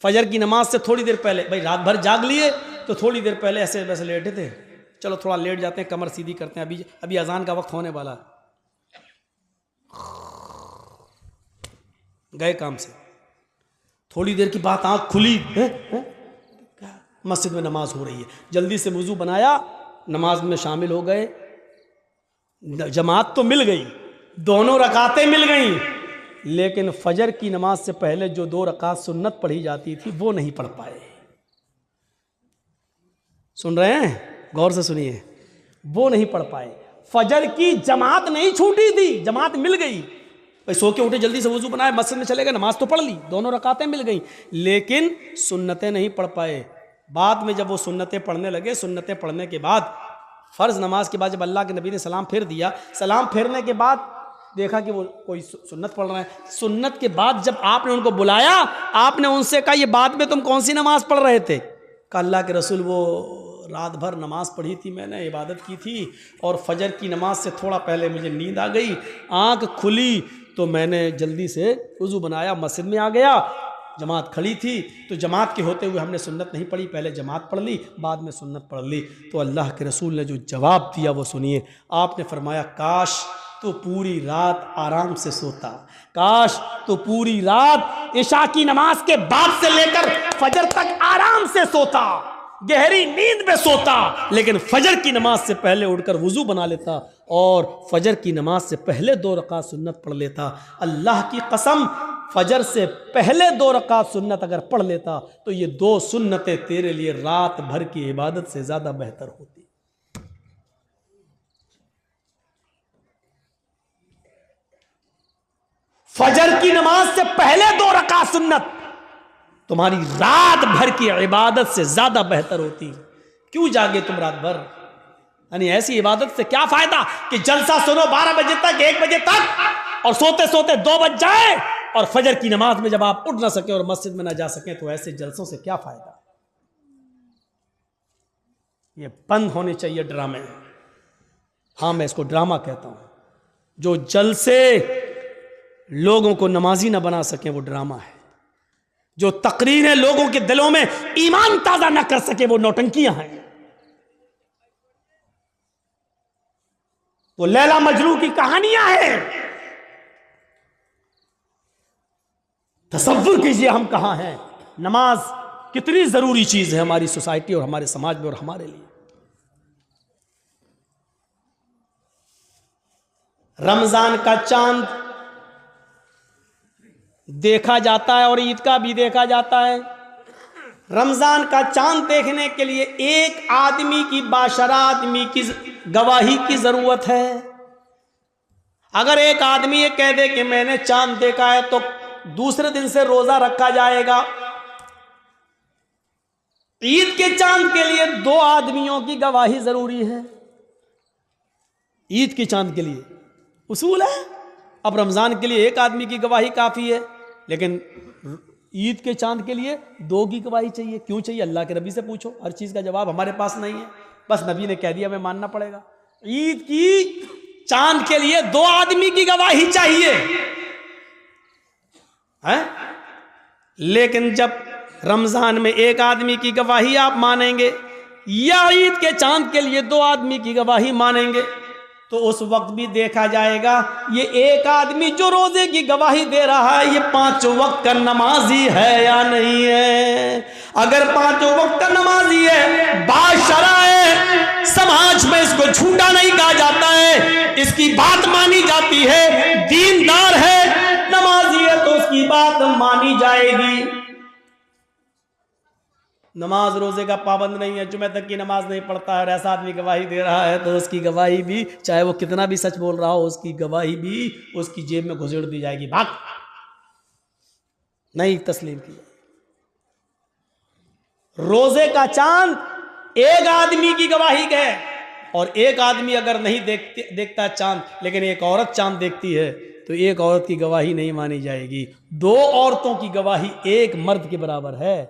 फजर की नमाज से थोड़ी देर पहले, भाई रात भर जाग लिए तो थोड़ी देर पहले ऐसे वैसे लेटे थे, चलो थोड़ा लेट जाते हैं, कमर सीधी करते हैं, अभी अजान का वक्त होने वाला, गए काम से। थोड़ी देर की बात, आंख खुली, मस्जिद में नमाज हो रही है, जल्दी से वुजू बनाया, नमाज में शामिल हो गए। जमात तो मिल गई, दोनों रकातें मिल गई, लेकिन फजर की नमाज से पहले जो 2 रकात सुन्नत पढ़ी जाती थी वो नहीं पढ़ पाए। सुन रहे हैं? गौर से सुनिए, वो नहीं पढ़ पाए। फजर की जमात नहीं छूटी थी, जमात मिल गई, भाई सो के उठे, जल्दी से वुजू बनाए, मस्जिद में चले गए, नमाज तो पढ़ ली, दोनों रकातें मिल गई, लेकिन सुन्नतें नहीं पढ़ पाए। बाद में जब वो सुन्नतें पढ़ने लगे, सुन्नतें पढ़ने के बाद फ़र्ज़ नमाज के बाद जब अल्लाह के नबी ने सलाम फेर दिया, सलाम फेरने के बाद देखा कि वो कोई सुन्नत पढ़ रहा है। सुन्नत के बाद जब आपने उनको बुलाया, आपने उनसे कहा ये बाद में तुम कौन सी नमाज पढ़ रहे थे? कहा अल्लाह के रसूल, वो रात भर नमाज पढ़ी थी मैंने, इबादत की थी, और फजर की नमाज से थोड़ा पहले मुझे नींद आ गई, आँख खुली तो मैंने जल्दी से वुज़ू बनाया, मस्जिद में आ गया, जमात खड़ी थी, तो जमात के होते हुए हमने सुन्नत नहीं पढ़ी, पहले जमात पढ़ ली, बाद में सुन्नत पढ़ ली। तो अल्लाह के रसूल ने जो जवाब दिया वो सुनिए। आपने फरमाया, काश तो पूरी रात आराम से सोता, काश तो पूरी रात इशा की नमाज के बाद से लेकर फजर तक आराम से सोता, गहरी नींद में सोता, लेकिन फजर की नमाज से पहले उठकर वुजू बना लेता और फजर की नमाज से पहले 2 रकात सुन्नत पढ़ लेता। अल्लाह की कसम, फजर से पहले 2 रकात सुन्नत अगर पढ़ लेता तो ये 2 सुन्नतें तेरे लिए रात भर की इबादत से ज्यादा बेहतर होती। फजर की नमाज से पहले 2 रकात सुन्नत तुम्हारी रात भर की इबादत से ज्यादा बेहतर होती। क्यों जागे तुम रात भर? यानी ऐसी इबादत से क्या फायदा कि जलसा सुनो 12 बजे तक, 1 बजे तक, और सोते सोते 2 बज जाए, और फजर की नमाज में जब आप उठ ना सके और मस्जिद में ना जा सके, तो ऐसे जलसों से क्या फायदा? ये बंद होने चाहिए ड्रामे। हाँ, मैं इसको ड्रामा कहता हूं। जो जलसे लोगों को नमाजी ना बना सके वो ड्रामा है। जो तकरीरें लोगों के दिलों में ईमान ताजा ना कर सके वो नौटंकियां हैं। वो लैला मजनू की कहानियां हैं। तसव्वुर कीजिए हम कहां हैं। नमाज कितनी जरूरी चीज है हमारी सोसाइटी और हमारे समाज में और हमारे लिए। रमजान का चांद देखा जाता है और ईद का भी देखा जाता है। रमजान का चांद देखने के लिए एक आदमी की, बाशरा आदमी की गवाही की जरूरत है। अगर एक आदमी ये कह दे कि मैंने चांद देखा है तो दूसरे दिन से रोजा रखा जाएगा। ईद के चांद के लिए 2 आदमियों की गवाही जरूरी है। ईद के चांद के लिए उसूल है। अब रमजान के लिए एक आदमी की गवाही काफी है, लेकिन ईद के चांद के लिए 2 की गवाही चाहिए। क्यों चाहिए? अल्लाह के नबी से पूछो। हर चीज का जवाब हमारे पास नहीं है, बस नबी ने कह दिया हमें मानना पड़ेगा। ईद की चांद के लिए 2 आदमी की गवाही चाहिए है? लेकिन जब रमजान में एक आदमी की गवाही आप मानेंगे या ईद के चांद के लिए 2 आदमी की गवाही मानेंगे, तो उस वक्त भी देखा जाएगा ये एक आदमी जो रोजे की गवाही दे रहा है ये 5 वक्त का नमाजी है या नहीं है। अगर 5 वक्त का नमाजी है, बाशरा है, समाज में इसको झूठा नहीं कहा जाता है, इसकी बात मानी जाती है, दीनदार है, नमाजी है, तो उसकी बात मानी जाएगी। नमाज रोजे का पाबंद नहीं है, जुमे तक की नमाज नहीं पढ़ता है और ऐसा आदमी गवाही दे रहा है तो उसकी गवाही भी, चाहे वो कितना भी सच बोल रहा हो, उसकी गवाही भी उसकी जेब में घुसेड़ दी जाएगी। भाग, नहीं तस्लीम की। रोजे का चांद एक आदमी की गवाही है और एक आदमी अगर नहीं देखता चांद, लेकिन एक औरत चांद देखती है तो एक औरत की गवाही नहीं मानी जाएगी। 2 औरतों की गवाही एक मर्द के बराबर है।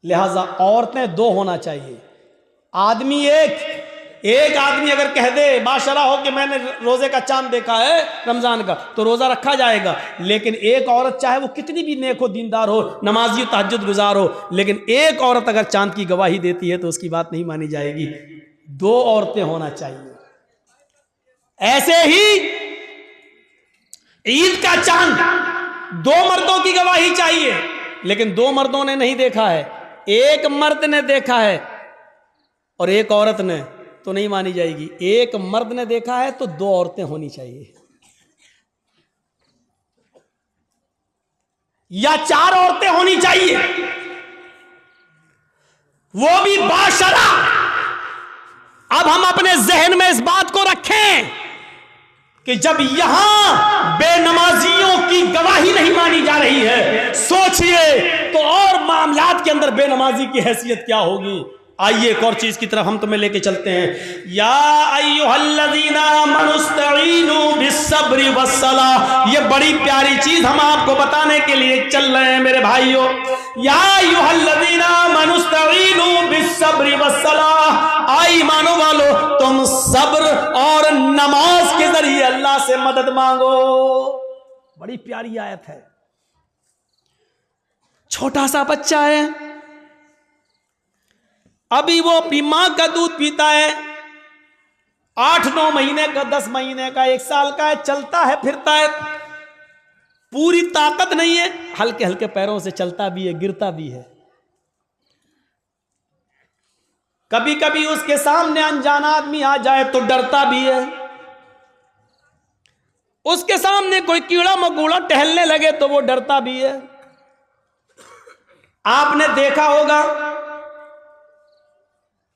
लिहाजा औरतें 2 होना चाहिए, आदमी एक आदमी अगर कह दे बाशरा हो कि मैंने रोजे का चांद देखा है रमजान का, तो रोजा रखा जाएगा। लेकिन एक औरत चाहे वो कितनी भी नेक हो, दीनदार हो, नमाजी तहज्जुद गुजार हो, लेकिन एक औरत अगर चांद की गवाही देती है तो उसकी बात नहीं मानी जाएगी। 2 औरतें होना चाहिए। ऐसे ही ईद का चांद 2 मर्दों की गवाही चाहिए, लेकिन 2 मर्दों ने नहीं देखा है, एक मर्द ने देखा है और एक औरत ने, तो नहीं मानी जाएगी। एक मर्द ने देखा है तो 2 औरतें होनी चाहिए, या 4 औरतें होनी चाहिए, वो भी बाशरा। अब हम अपने जहन में इस बात को रखें कि जब यहां बेनमाजियों की गवाही नहीं मानी जा रही है, सोचिए तो और मामलात के अंदर बेनमाजी की हैसियत क्या होगी। आइए एक और चीज की तरफ हम तुम्हें लेके चलते हैं। या अय्युहल्लज़ीना आमनुस्तईनु बिस्सब्रि वस्सलाह, ये बड़ी प्यारी चीज हम आपको बताने के लिए चल रहे हैं मेरे भाइयों। या अय्युहल्लज़ीना आमनुस्तईनु बिस्सब्रि वस्सलाह, आई ईमानो वालो तुम सब्र और नमाज के जरिए अल्लाह से मदद मांगो। बड़ी प्यारी आयत है। छोटा सा बच्चा है, अभी वो अपनी मां का दूध पीता है, 8-9 महीने का, 10 महीने का, 1 साल का है, चलता है फिरता है, पूरी ताकत नहीं है, हल्के हल्के पैरों से चलता भी है, गिरता भी है। कभी कभी उसके सामने अनजाना आदमी आ जाए तो डरता भी है। उसके सामने कोई कीड़ा मकोड़ा टहलने लगे तो वो डरता भी है। आपने देखा होगा,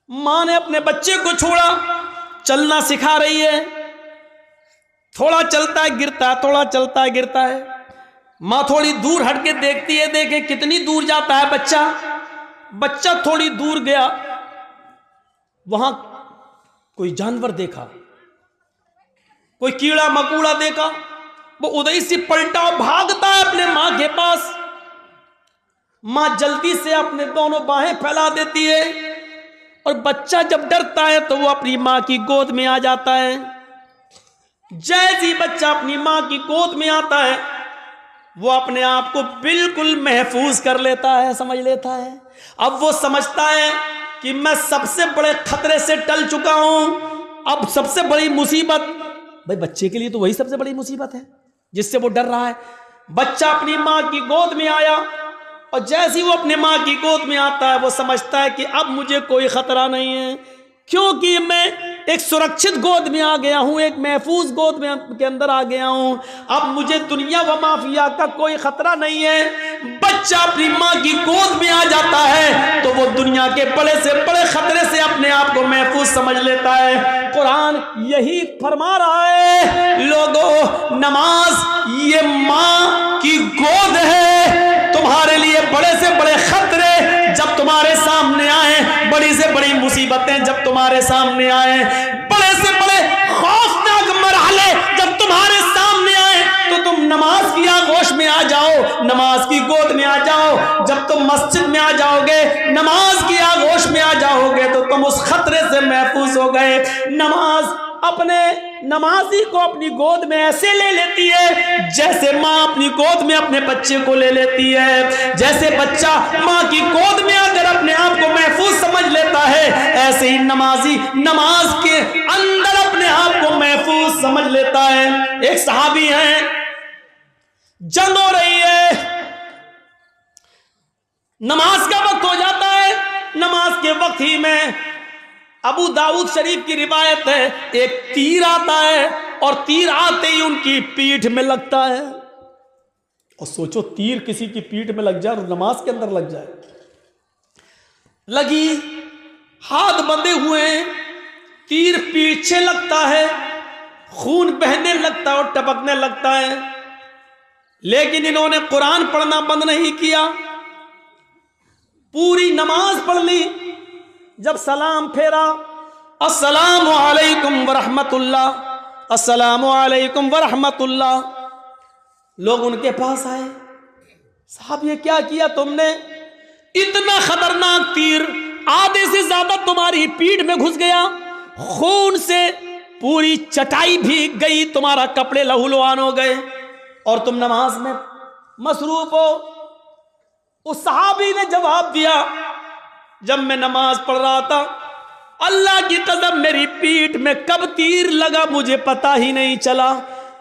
मां ने अपने बच्चे को छोड़ा, चलना सिखा रही है, थोड़ा चलता है गिरता है, थोड़ा चलता है गिरता है। मां थोड़ी दूर हट के देखती है, देखे कितनी दूर जाता है बच्चा। बच्चा थोड़ी दूर गया, वहां कोई जानवर देखा, कोई कीड़ा मकोड़ा देखा, वो उधर से पलटा, भागता है अपने मां के पास। मां जल्दी से अपने दोनों बाहें फैला देती है और बच्चा जब डरता है तो वो अपनी मां की गोद में आ जाता है। जैसे ही बच्चा अपनी मां की गोद में आता है, वो अपने आप को बिल्कुल महफूज कर लेता है, समझ लेता है। अब वो समझता है कि मैं सबसे बड़े खतरे से टल चुका हूं। अब सबसे बड़ी मुसीबत, भाई बच्चे के लिए तो वही सबसे बड़ी मुसीबत है जिससे वो डर रहा है। बच्चा अपनी मां की गोद में आया, और जैसे ही वो अपने मां की गोद में आता है, वो समझता है कि अब मुझे कोई खतरा नहीं है, क्योंकि मैं एक सुरक्षित गोद में आ गया हूं, एक महफूज गोद में के अंदर आ गया हूं। अब मुझे दुनिया व माफिया का कोई खतरा नहीं है। बच्चा अपनी मां की गोद में आ जाता है तो वो दुनिया के बड़े से बड़े खतरे से अपने आप को महफूज समझ लेता है। कुरान यही फरमा रहा है, लोगों नमाज ये मां की गोद है। तुम्हारे लिए बड़े से बड़े खतरे जब तुम्हारे सामने आए, बड़ी से बड़ी मुसीबतें जब तुम्हारे सामने आए, बड़े से बड़े खौफनाक मरहले जब तुम्हारे सामने आए, तो तुम नमाज की आगोश में आ जाओ, नमाज की गोद में आ जाओ। जब तुम मस्जिद में आ जाओगे, नमाज की आगोश में आ जाओगे, तो तुम उस खतरे से महफूज हो गए। नमाज अपने नमाजी को अपनी गोद में ऐसे ले लेती है जैसे माँ अपनी गोद में अपने बच्चे को ले लेती है। जैसे बच्चा माँ की गोद में आकर अपने आप को महफूज समझ लेता है, ऐसे ही नमाजी नमाज के अंदर अपने आप को महफूज समझ लेता है। एक सहाबी हैं, जंग हो रही है, नमाज का वक्त हो जाता है। नमाज के वक्त ही में अबू दाऊद शरीफ की रिवायत है, एक तीर आता है और तीर आते ही उनकी पीठ में लगता है। और सोचो, तीर किसी की पीठ में लग जाए और नमाज के अंदर लग जाए। लगी, हाथ बंधे हुए हैं, तीर पीछे लगता है, खून बहने लगता है और टपकने लगता है। लेकिन इन्होंने कुरान पढ़ना बंद नहीं किया, पूरी नमाज पढ़ ली। जब सलाम फेरा, अस्सलामु अलैकुम वरहमतुल्लाह, अस्सलामु अलैकुम वरहमतुल्लाह, लोग उनके पास आए, साहब ये क्या किया तुमने? इतना खतरनाक तीर आधे से ज्यादा तुम्हारी पीठ में घुस गया, खून से पूरी चटाई भीग गई, तुम्हारा कपड़े लहूलुहान हो गए और तुम नमाज में मसरूफ हो। उस सहाबी ने जवाब दिया, जब मैं नमाज पढ़ रहा था, अल्लाह की कसम मेरी पीठ में कब तीर लगा मुझे पता ही नहीं चला,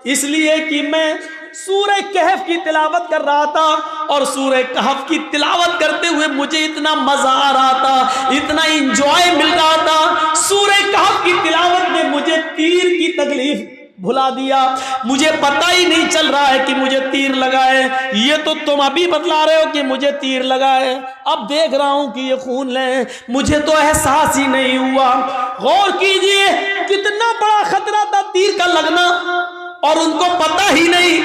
इसलिए कि मैं सूरह कहफ की तिलावत कर रहा था और सूरह कहफ की तिलावत करते हुए मुझे इतना मजा आ रहा था, इतना इंजॉय मिल रहा था। सूरह कहफ की तिलावत में मुझे तीर की तकलीफ भुला दिया, मुझे पता ही नहीं चल रहा है कि मुझे तीर लगा है। ये तो तुम अभी बतला रहे हो कि मुझे तीर लगा है, अब देख रहा हूं कि ये खून है, मुझे तो एहसास ही नहीं हुआ। गौर कीजिए, कितना बड़ा खतरा था तीर का लगना और उनको पता ही नहीं,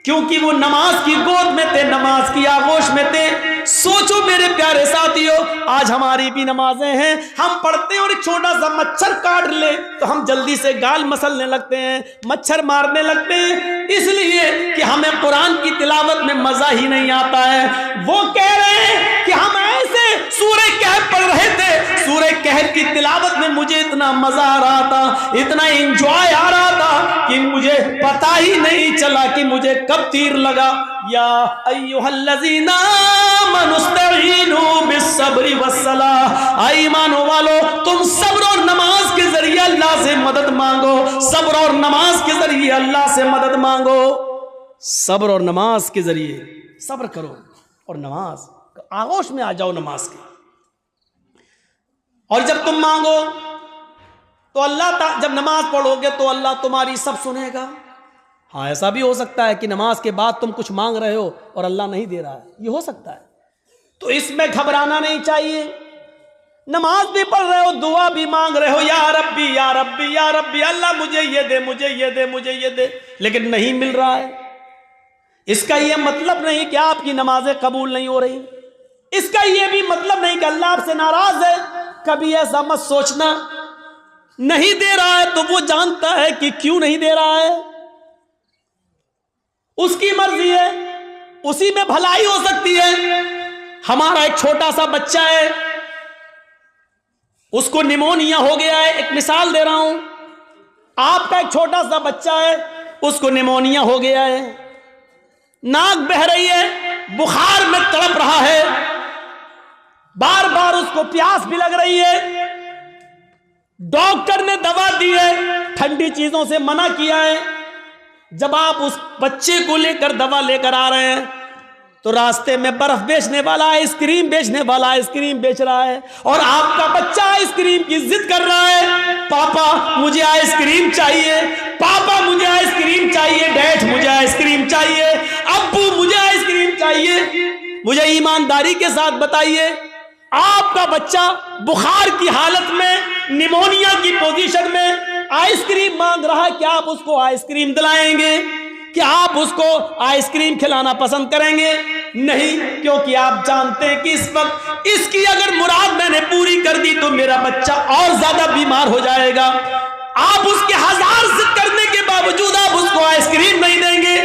क्योंकि वो नमाज की गोद में थे, नमाज की आगोश में थे। सोचो मेरे प्यारे साथियों, आज हमारी भी नमाजें हैं, हम पढ़ते हैं और एक छोटा सा मच्छर काट ले तो हम जल्दी से गाल मसलने लगते हैं, मच्छर मारने लगते हैं, इसलिए कि हमें कुरान की तिलावत में मजा ही नहीं आता है। वो कह रहे हैं कि हम ऐसे सूरह कहफ पढ़ रहे थे, सूरह कहफ की तिलावत में मुझे इतना मजा आ रहा था, इतना एंजॉय आ रहा था कि मुझे पता ही नहीं चला कि मुझे कब तीर लगा। या अय्युहल्लज़ीना आमनुस्तईनु बिस्सब्रि वस्सलाह, आई ईमानो वालो तुम सब्र और नमाज के जरिए अल्लाह से मदद मांगो, सब्र और नमाज के जरिए अल्लाह से मदद मांगो। सब्र और नमाज के जरिए सब्र करो और नमाज आगोश में आ जाओ नमाज के। और जब तुम मांगो तो अल्लाह, जब नमाज पढ़ोगे तो अल्लाह तुम्हारी सब सुनेगा। हाँ, ऐसा भी हो सकता है कि नमाज के बाद तुम कुछ मांग रहे हो और अल्लाह नहीं दे रहा है, ये हो सकता है, तो इसमें घबराना नहीं चाहिए। नमाज भी पढ़ रहे हो, दुआ भी मांग रहे हो, या रब्बी या रब्बी या रब्बी, अल्लाह मुझे ये दे, मुझे ये दे, मुझे ये दे, लेकिन नहीं मिल रहा है, इसका यह मतलब नहीं कि आपकी नमाजें कबूल नहीं हो रही, इसका यह भी मतलब नहीं कि अल्लाह आपसे नाराज है। कभी ऐसा मत सोचना, नहीं दे रहा है तो वो जानता है कि क्यों नहीं दे रहा है, उसकी मर्जी है, उसी में भलाई हो सकती है। हमारा एक छोटा सा बच्चा है, उसको निमोनिया हो गया है, एक मिसाल दे रहा हूं, आपका एक छोटा सा बच्चा है, उसको निमोनिया हो गया है, नाक बह रही है, बुखार में तड़प रहा है, बार बार उसको प्यास भी लग रही है, डॉक्टर ने दवा दी है, ठंडी चीजों से मना किया है। जब आप उस बच्चे को लेकर दवा लेकर आ रहे हैं तो रास्ते में बर्फ बेचने वाला, आइसक्रीम बेचने वाला आइसक्रीम बेच रहा है, और आपका बच्चा आइसक्रीम की जिद कर रहा है, पापा मुझे आइसक्रीम चाहिए, पापा मुझे आइसक्रीम चाहिए, डैड मुझे आइसक्रीम चाहिए, अब्बू मुझे आइसक्रीम चाहिए। मुझे ईमानदारी के साथ बताइए, आपका बच्चा बुखार की हालत में, निमोनिया की पोजीशन में आइसक्रीम मांग रहा है, क्या आप उसको आइसक्रीम दिलाएंगे? क्या आप उसको आइसक्रीम खिलाना पसंद करेंगे? नहीं, क्योंकि आप जानते हैं कि इस वक्त इसकी अगर मुराद मैंने पूरी कर दी तो मेरा बच्चा और ज्यादा बीमार हो जाएगा। आप उसके 1000 जिद करने के बावजूद आप उसको आइसक्रीम नहीं देंगे,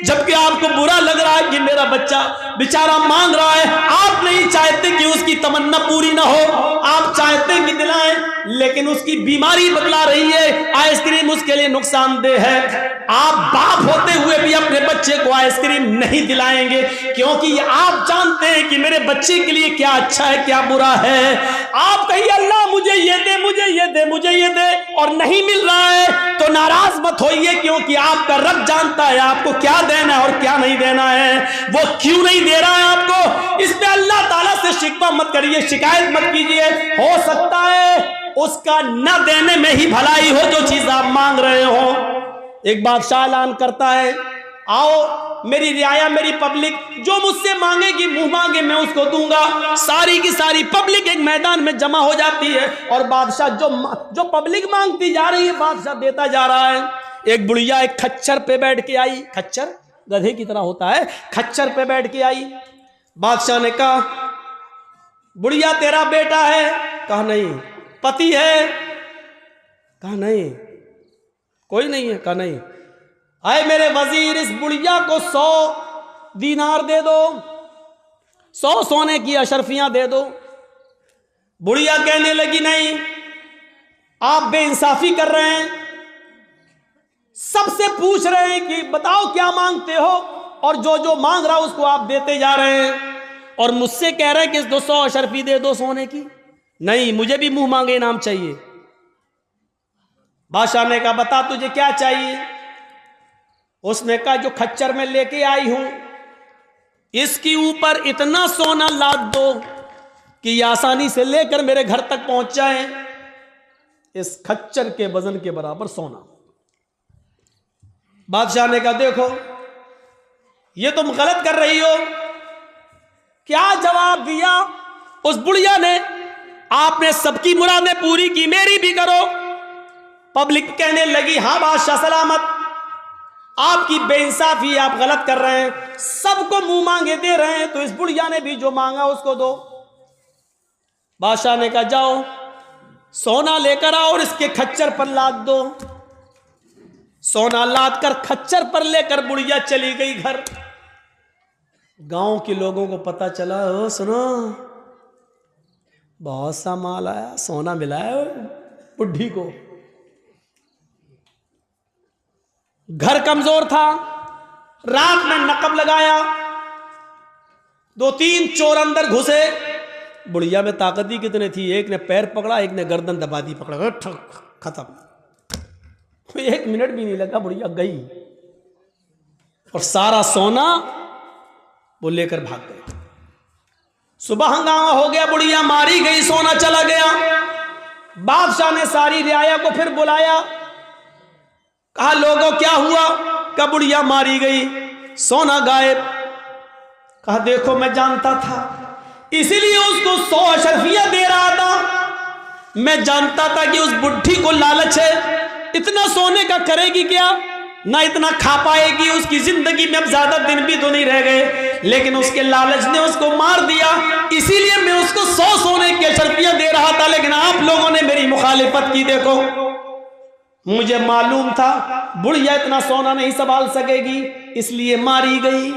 जबकि आपको बुरा लग रहा है कि मेरा बच्चा बेचारा मांग रहा है। आप नहीं चाहते कि उसकी तमन्ना पूरी ना हो, आप चाहते कि दिलाएं, लेकिन उसकी बीमारी बतला रही है आइसक्रीम उसके लिए नुकसानदेह है। आप बाप होते हुए भी अपने बच्चे को आइसक्रीम नहीं दिलाएंगे, क्योंकि आप जानते हैं कि मेरे बच्चे के लिए क्या अच्छा है क्या बुरा है। आप कहिए अल्लाह मुझे ये दे, मुझे ये दे, मुझे ये दे, और नहीं मिल रहा है तो नाराज मत होइए, क्योंकि आपका रब जानता है आपको क्या देना है और क्या नहीं देना है। वो क्यों नहीं दे रहा है आपको, इसमें अल्लाह ताला से शिकवा मत करिए, शिकायत मत कीजिए। हो सकता है उसका न देने में ही भलाई हो जो चीज आप मांग रहे हो। एक बादशाह ऐलान करता है, आओ मेरी रियाया, मेरी पब्लिक, जो मुझसे मांगेगी मुंह मांगे मैं उसको दूंगा। सारी की सारी पब्लिक एक मैदान में जमा हो जाती है, और बादशाह जो पब्लिक मांगती जा रही है बादशाह देता जा रहा है। एक बुढ़िया एक खच्चर पे बैठ के आई, खच्चर गधे की तरह होता है, खच्चर पे बैठ के आई। बादशाह ने कहा, बुढ़िया तेरा बेटा है? कहा नहीं। पति है? कहा नहीं। कोई नहीं है? कहा नहीं। आए मेरे वजीर, इस बुढ़िया को 100 दीनार दे दो, 100 सोने की अशरफियां दे दो। बुढ़िया कहने लगी, नहीं, आप बेइंसाफी कर रहे हैं, सबसे पूछ रहे हैं कि बताओ क्या मांगते हो, और जो जो मांग रहा उसको आप देते जा रहे हैं, और मुझसे कह रहे हैं कि 200 अशरफी दे दो सोने की। नहीं, मुझे भी मुंह मांगे इनाम चाहिए। बादशाह ने कहा, बता तुझे क्या चाहिए? उसने कहा, जो खच्चर में लेके आई हूं इसके ऊपर इतना सोना लाद दो कि ये आसानी से लेकर मेरे घर तक पहुंच जाए। इस खच्चर के वजन के बराबर सोना। बादशाह ने कहा, देखो ये तुम गलत कर रही हो। क्या जवाब दिया उस बुढ़िया ने? आपने सबकी मुरादें पूरी की, मेरी भी करो। पब्लिक कहने लगी, हां बादशाह सलामत, आपकी बेइंसाफी, आप गलत कर रहे हैं, सबको मुंह मांगे दे रहे हैं, तो इस बुढ़िया ने भी जो मांगा उसको दो। बादशाह ने कहा, जाओ सोना लेकर आओ और इसके खच्चर पर लाद दो। सोना लाद कर खच्चर पर लेकर बुढ़िया चली गई घर। गांव के लोगों को पता चला, ओ सुनो, बहुत सा माल आया, सोना मिला है बुढ़ी को। घर कमजोर था, रात में नकब लगाया, 2-3 चोर अंदर घुसे। बुढ़िया में ताकत ही कितने थी, एक ने पैर पकड़ा, एक ने गर्दन दबा दी, पकड़ा, खत्म। 1 मिनट भी नहीं लगा, बुढ़िया गई, और सारा सोना वो लेकर भाग गए। सुबह हंगामा हो गया, बुढ़िया मारी गई, सोना चला गया। बादशाह ने सारी रियाया को फिर बुलाया, कहा लोगों क्या हुआ? कहा बुढ़िया मारी गई, सोना गायब। कहा देखो मैं जानता था, इसीलिए उसको 100 अशरफियां दे रहा था। मैं जानता था कि उस बुढ़ी को लालच है, इतना सोने का करेगी क्या, ना इतना खा पाएगी, उसकी जिंदगी में अब ज्यादा दिन भी तो नहीं रह गए, लेकिन उसके लालच ने उसको मार दिया। इसीलिए मैं उसको 100 सोने की अशरफियां दे रहा था, लेकिन आप लोगों ने मेरी मुखालिफत की। देखो मुझे मालूम था बुढ़िया इतना सोना नहीं संभाल सकेगी, इसलिए मारी गई।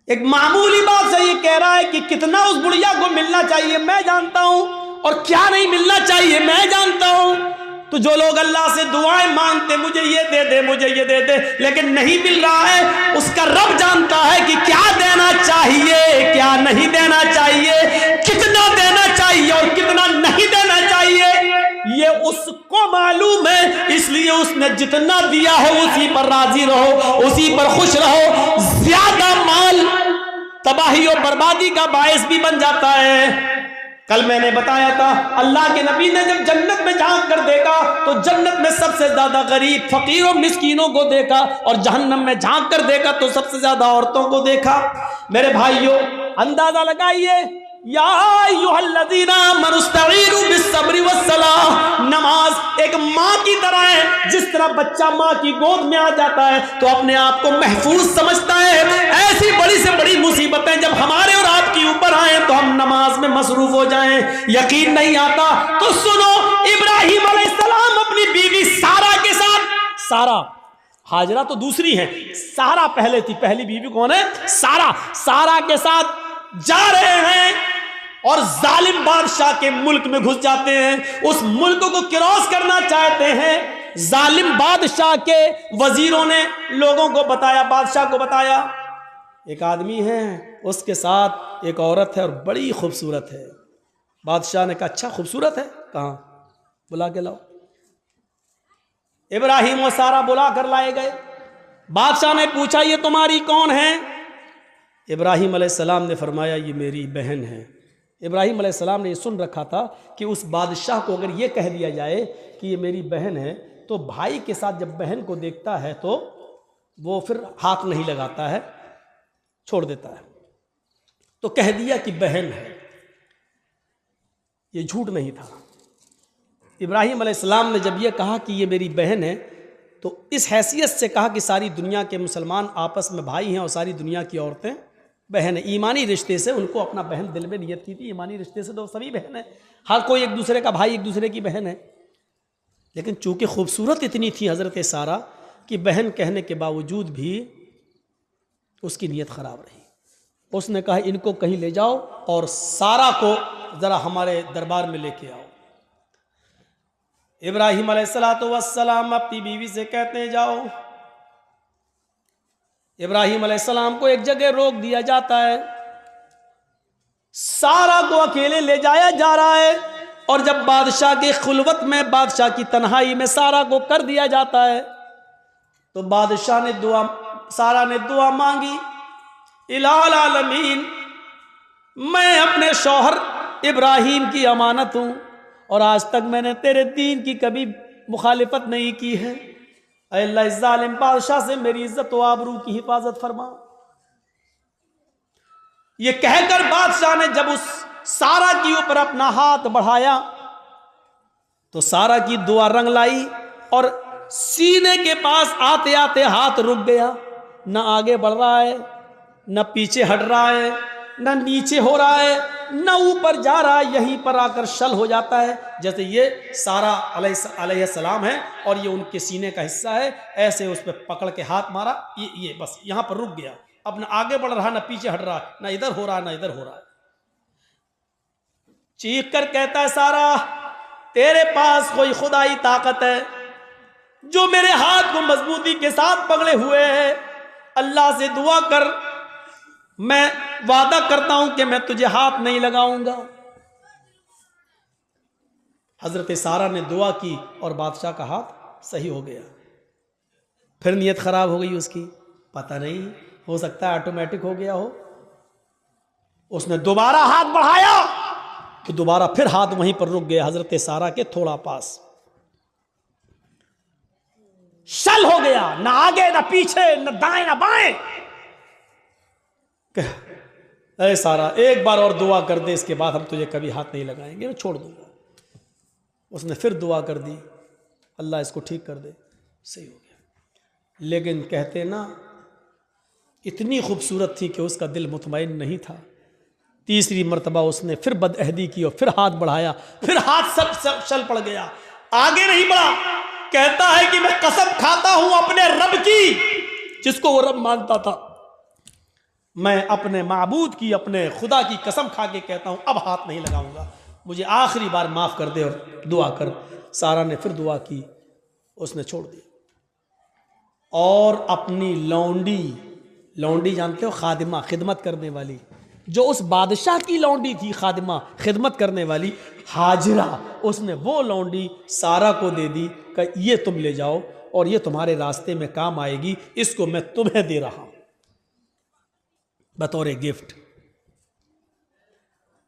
एक मामूली बात से ये कह रहा है कि कितना उस बुढ़िया को मिलना चाहिए मैं जानता हूं, और क्या नहीं मिलना चाहिए मैं जानता हूं। तो जो लोग अल्लाह से दुआएं मांगते, मुझे ये दे दे, मुझे ये दे दे, लेकिन नहीं मिल रहा है, उसका रब जानता है कि क्या देना चाहिए, क्या नहीं देना चाहिए, कितना देना चाहिए और कितना नहीं देना चाहिए, ये उसको मालूम है। इसलिए उसने जितना दिया है उसी पर राजी रहो, उसी पर खुश रहो। ज्यादा माल तबाही और बर्बादी का बायस भी बन जाता है। कल मैंने बताया था, अल्लाह के नबी ने जब जन्नत में झांक कर देखा तो जन्नत में सबसे ज्यादा गरीब, फकीर और मिस्कीनों को देखा, और जहन्नम में झांक कर देखा तो सबसे ज्यादा औरतों को देखा। मेरे भाइयों, अंदाजा लगाइए, या अय्युहल्लज़ीना आमनू इस्तईनु बिस्सब्रि वस्सलाह। नमाज एक माँ की तरह है। जिस तरह बच्चा माँ की गोद में आ जाता है तो अपने आप को महफूज समझता है, ऐसी बड़ी से बड़ी मुसीबतें जब हमारे और आपके ऊपर आए तो हम नमाज में मसरूफ हो जाएं। यकीन नहीं आता तो सुनो, इब्राहिम अलैहिस्सलाम अपनी बीवी सारा के साथ, सारा, हाजरा तो दूसरी है, सारा पहले थी, पहली बीवी कौन है? सारा। सारा के साथ जा रहे हैं और जालिम बादशाह के मुल्क में घुस जाते हैं। उस मुल्क को क्रॉस करना चाहते हैं। जालिम बादशाह के वजीरों ने लोगों को बताया, बादशाह को बताया, एक आदमी है, उसके साथ एक औरत है और बड़ी खूबसूरत है। बादशाह ने कहा, अच्छा खूबसूरत है, कहाँ? बुला के लाओ। इब्राहिम और सारा बुला कर लाए गए। बादशाह ने पूछा, ये तुम्हारी कौन है? इब्राहिम अलैहिस्सलाम ने फरमाया, ये मेरी बहन है। इब्राहिम अलैहिस्सलाम ने ये सुन रखा था कि उस बादशाह को अगर ये कह दिया जाए कि ये मेरी बहन है तो भाई के साथ जब बहन को देखता है तो वो फिर हाथ नहीं लगाता है, छोड़ देता है। तो कह दिया कि बहन है। ये झूठ नहीं था। इब्राहिम अलैहिस्सलाम ने जब ये कहा कि ये मेरी बहन है तो इस हैसियत से कहा कि सारी दुनिया के मुसलमान आपस में भाई हैं और सारी दुनिया की औरतें बहन है। ईमानी रिश्ते से उनको अपना बहन दिल में नियत की थी। ईमानी रिश्ते से तो सभी बहन है, हर कोई एक दूसरे का भाई, एक दूसरे की बहन है। लेकिन चूंकि खूबसूरत इतनी थी हज़रत सारा कि बहन कहने के बावजूद भी उसकी नीयत ख़राब रही। उसने कहा, इनको कहीं ले जाओ और सारा को ज़रा हमारे दरबार में लेके आओ। इब्राहिम अलैहिस्सलातु वस्सलाम अपनी बीवी से कहते हैं, जाओ। इब्राहिम अलैहिस्सलाम को एक जगह रोक दिया जाता है। सारा को अकेले ले जाया जा रहा है और जब बादशाह की खुलवत में, बादशाह की तन्हाई में सारा को कर दिया जाता है तो बादशाह ने सारा ने दुआ मांगी, इलाहुल आलमीन, मैं अपने शौहर इब्राहिम की अमानत हूँ और आज तक मैंने तेरे दीन की कभी मुखालिफत नहीं की है। अल्लाह, इस जालिम बादशाह से मेरी इज्जत व आबरू की हिफाजत फरमा। ये कहकर बादशाह ने जब उस सारा के ऊपर अपना हाथ बढ़ाया तो सारा की दुआ रंग लाई और सीने के पास आते आते हाथ रुक गया। न आगे बढ़ रहा है, न पीछे हट रहा है, न नीचे हो रहा है, न ऊपर जा रहा है, यहीं पर आकर शल हो जाता है। जैसे ये सारा अलैहिस्सलाम है और ये उनके सीने का हिस्सा है, ऐसे उस पर पकड़ के हाथ मारा, ये बस यहाँ पर रुक गया। अब न आगे बढ़ रहा, न पीछे हट रहा, न इधर हो रहा, न इधर हो रहा। चीख कर कहता है, सारा, तेरे पास कोई खुदाई ताकत है जो मेरे हाथ को मजबूती के साथ पकड़े हुए है? अल्लाह से दुआ कर, मैं वादा करता हूं कि मैं तुझे हाथ नहीं लगाऊंगा। हजरत सारा ने दुआ की और बादशाह का हाथ सही हो गया। फिर नीयत खराब हो गई उसकी, पता नहीं, हो सकता है ऑटोमेटिक हो गया हो। उसने दोबारा हाथ बढ़ाया तो दोबारा फिर हाथ वहीं पर रुक गया, हजरत सारा के थोड़ा पास। शल हो गया, ना आगे ना पीछे, न दाएं ना बाएं। अरे सारा, एक बार और दुआ कर दे, इसके बाद हम तुझे कभी हाथ नहीं लगाएंगे, मैं छोड़ दूंगा। उसने फिर दुआ कर दी, अल्लाह इसको ठीक कर दे, सही हो गया। लेकिन कहते ना, इतनी खूबसूरत थी कि उसका दिल मुतमईन नहीं था। तीसरी मर्तबा उसने फिर बदअहदी की और फिर हाथ बढ़ाया, फिर हाथ सब चल पड़ गया, आगे नहीं बढ़ा। कहता है कि मैं कसम खाता हूं अपने रब की, जिसको वो रब मानता था, मैं अपने माबूद की, अपने खुदा की कसम खा के कहता हूं अब हाथ नहीं लगाऊंगा, मुझे आखिरी बार माफ कर दे और दुआ कर। सारा ने फिर दुआ की, उसने छोड़ दिया और अपनी लौंडी जानते हो, खादिमा, खिदमत करने वाली, जो उस बादशाह की लौंडी थी, खादिमा, खिदमत करने वाली हाजिरा, उसने वो लौंडी सारा को दे दी कि ये तुम ले जाओ और ये तुम्हारे रास्ते में काम आएगी, इसको मैं तुम्हें दे रहा हूं बतौर गिफ्ट।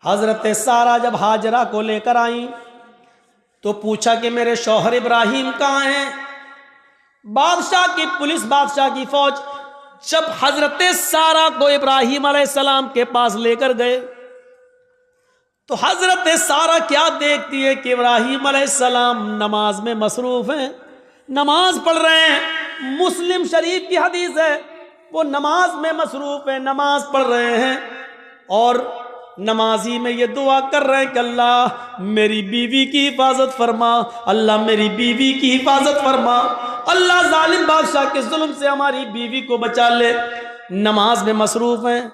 हजरत सारा जब हाजरा को लेकर आई तो पूछा कि मेरे शौहर इब्राहिम कहाँ हैं? बादशाह की पुलिस, बादशाह की फौज जब हजरत सारा को इब्राहिम अलैहिस्सलाम के पास लेकर गए तो हजरत सारा क्या देखती है कि इब्राहिम अलैहिस्सलाम नमाज में मसरूफ हैं, नमाज पढ़ रहे हैं। मुस्लिम शरीफ की हदीस है, वो नमाज में मसरूफ है, नमाज पढ़ रहे हैं और नमाजी में ये दुआ कर रहे हैं कि अल्लाह मेरी बीवी की हिफाजत फरमा, अल्लाह मेरी बीवी की हिफाजत फरमा, अल्लाह जालिम बादशाह के जुल्म से हमारी बीवी को बचा ले। नमाज में मसरूफ हैं।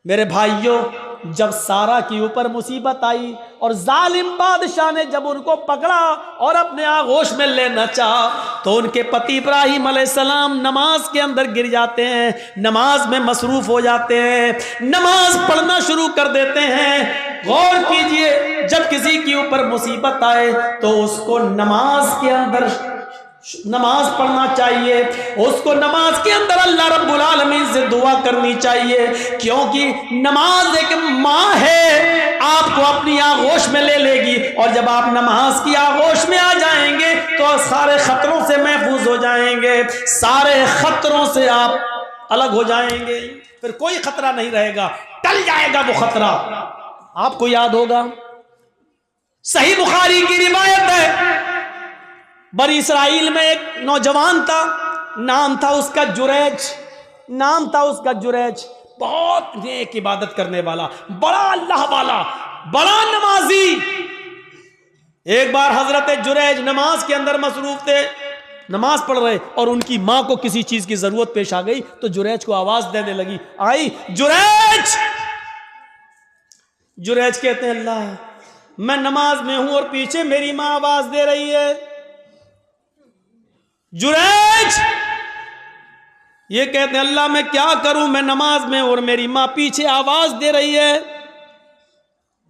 मेरे भाइयों, जब सारा के ऊपर मुसीबत आई और जालिम बादशाह ने जब उनको पकड़ा और अपने आगोश में लेना चाहा तो उनके पति इब्राहिम अलैहिस्सलाम नमाज के अंदर गिर जाते हैं, नमाज में मसरूफ हो जाते हैं, नमाज पढ़ना शुरू कर देते हैं। गौर कीजिए, जब किसी के ऊपर मुसीबत आए तो उसको नमाज के अंदर नमाज पढ़ना चाहिए, उसको नमाज के अंदर अल्लाह रब्बुल आलमीन से दुआ करनी चाहिए, क्योंकि नमाज एक माँ है, आपको अपनी आगोश में ले लेगी और जब आप नमाज की आगोश में आ जाएंगे तो सारे खतरों से महफूज हो जाएंगे, सारे खतरों से आप अलग हो जाएंगे, फिर कोई खतरा नहीं रहेगा, टल जाएगा वो खतरा। आपको याद होगा, सही बुखारी की रिवायत है, बनी इसराइल में एक नौजवान था, नाम था उसका जुरैज, बहुत नेक इबादत करने वाला, बड़ा अल्लाह वाला, बड़ा नमाजी। एक बार हजरत जुरैज नमाज के अंदर मसरूफ थे, नमाज पढ़ रहे और उनकी मां को किसी चीज की जरूरत पेश आ गई तो जुरैज को आवाज देने लगी, आई जुरैज। जुरैज कहते हैं अल्लाह मैं नमाज में हूं और पीछे मेरी मां आवाज दे रही है। जुरैज ये कहते हैं अल्लाह मैं क्या करूं, मैं नमाज में और मेरी मां पीछे आवाज दे रही है।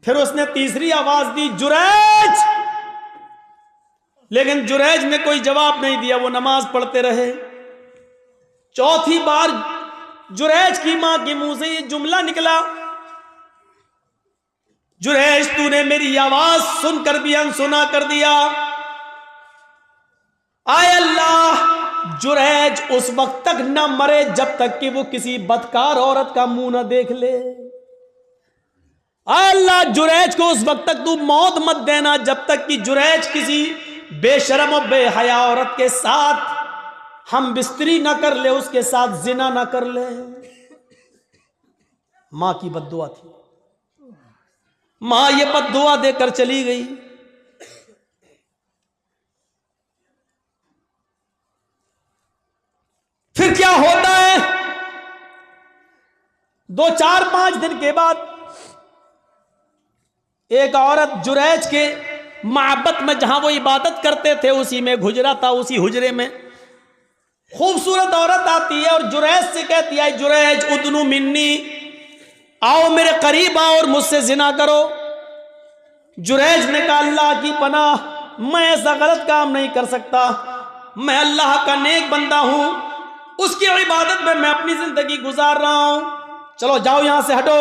फिर उसने तीसरी आवाज दी, जुरैज, लेकिन जुरैज ने कोई जवाब नहीं दिया, वो नमाज पढ़ते रहे। चौथी बार जुरैज की मां के मुंह से ये जुमला निकला, जुरैज तूने मेरी आवाज सुनकर भी अनसुना कर दिया। आय अल्लाह, जुरैज उस वक्त तक न मरे जब तक कि वो किसी बदकार औरत का मुंह न देख ले। आय अल्लाह, जुरैज को उस वक्त तक तू मौत मत देना जब तक कि जुरैज किसी बेशरम और बेहया औरत के साथ हम बिस्तरी न कर ले, उसके साथ जिना न कर ले। मां की बद्दुआ थी, मां ये बद्दुआ देकर चली गई। फिर क्या होता है, 2, 4, 5 दिन के बाद एक औरत जुरैज के माबत में जहां वो इबादत करते थे उसी में गुजरा था, उसी हुजरे में खूबसूरत औरत आती है और जुरैज से कहती है, जुरैज उदनु मिन्नी, आओ मेरे करीब आओ और मुझसे जिना करो। जुरैज ने कहा अल्लाह की पनाह, मैं ऐसा गलत काम नहीं कर सकता, मैं अल्लाह का नेक बंदा हूं, उसकी इबादत में मैं अपनी जिंदगी गुजार रहा हूं, चलो जाओ यहां से हटो,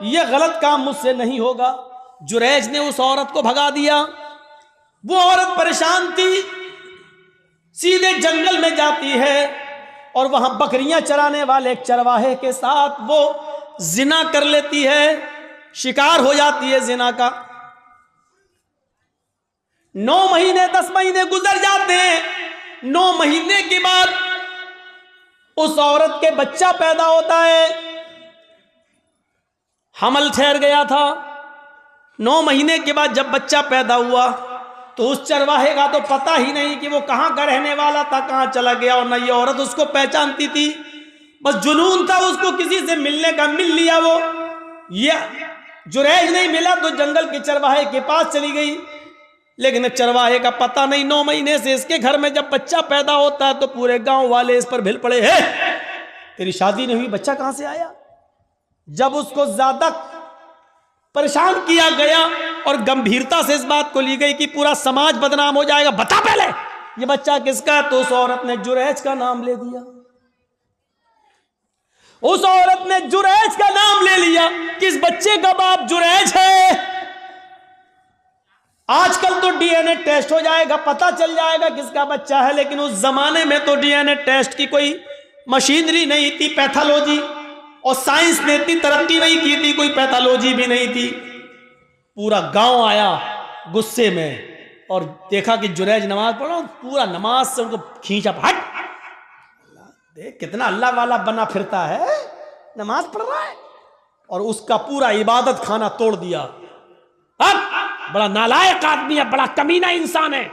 यह गलत काम मुझसे नहीं होगा। जुरैज ने उस औरत को भगा दिया। वो औरत परेशान थी, सीधे जंगल में जाती है और वहां बकरियां चराने वाले एक चरवाहे के साथ वो जिना कर लेती है, शिकार हो जाती है जिना का। 9 महीने 10 महीने गुजर जाते हैं। 9 महीने के बाद उस औरत के बच्चा पैदा होता है, हमल ठहर गया था। 9 महीने के बाद जब बच्चा पैदा हुआ तो उस चरवाहे का तो पता ही नहीं कि वो कहां का रहने वाला था, कहां चला गया, और न ये औरत उसको पहचानती थी। बस जुनून था उसको किसी से मिलने का, मिल लिया वो। ये जुरैज नहीं मिला तो जंगल के चरवाहे के पास चली गई, लेकिन चरवाहे का पता नहीं। 9 महीने से इसके घर में जब बच्चा पैदा होता है तो पूरे गांव वाले इस पर भिल पड़े, है तेरी शादी नहीं हुई, बच्चा कहां से आया। जब उसको ज्यादा परेशान किया गया और गंभीरता से इस बात को ली गई कि पूरा समाज बदनाम हो जाएगा, बता पहले ये बच्चा किसका है, तो उस औरत ने जुरैज का नाम ले दिया। उस औरत ने जुरैज का नाम ले लिया कि इस बच्चे का बाप जुरैज है। आजकल तो डीएनए टेस्ट हो जाएगा, पता चल जाएगा किसका बच्चा है, लेकिन उस जमाने में तो डीएनए टेस्ट की कोई मशीनरी नहीं थी, पैथोलॉजी और साइंस ने इतनी तरक्की नहीं की थी, कोई पैथोलॉजी भी नहीं थी। पूरा गांव आया गुस्से में और देखा कि जुरैज नमाज पढ़ रहा, पूरा नमाज से उनको खींचा, हट देख कितना अल्लाह वाला बना फिरता है, नमाज पढ़ रहा है। और उसका पूरा इबादत खाना तोड़ दिया। अब बड़ा नालायक आदमी है, बड़ा कमीना इंसान है,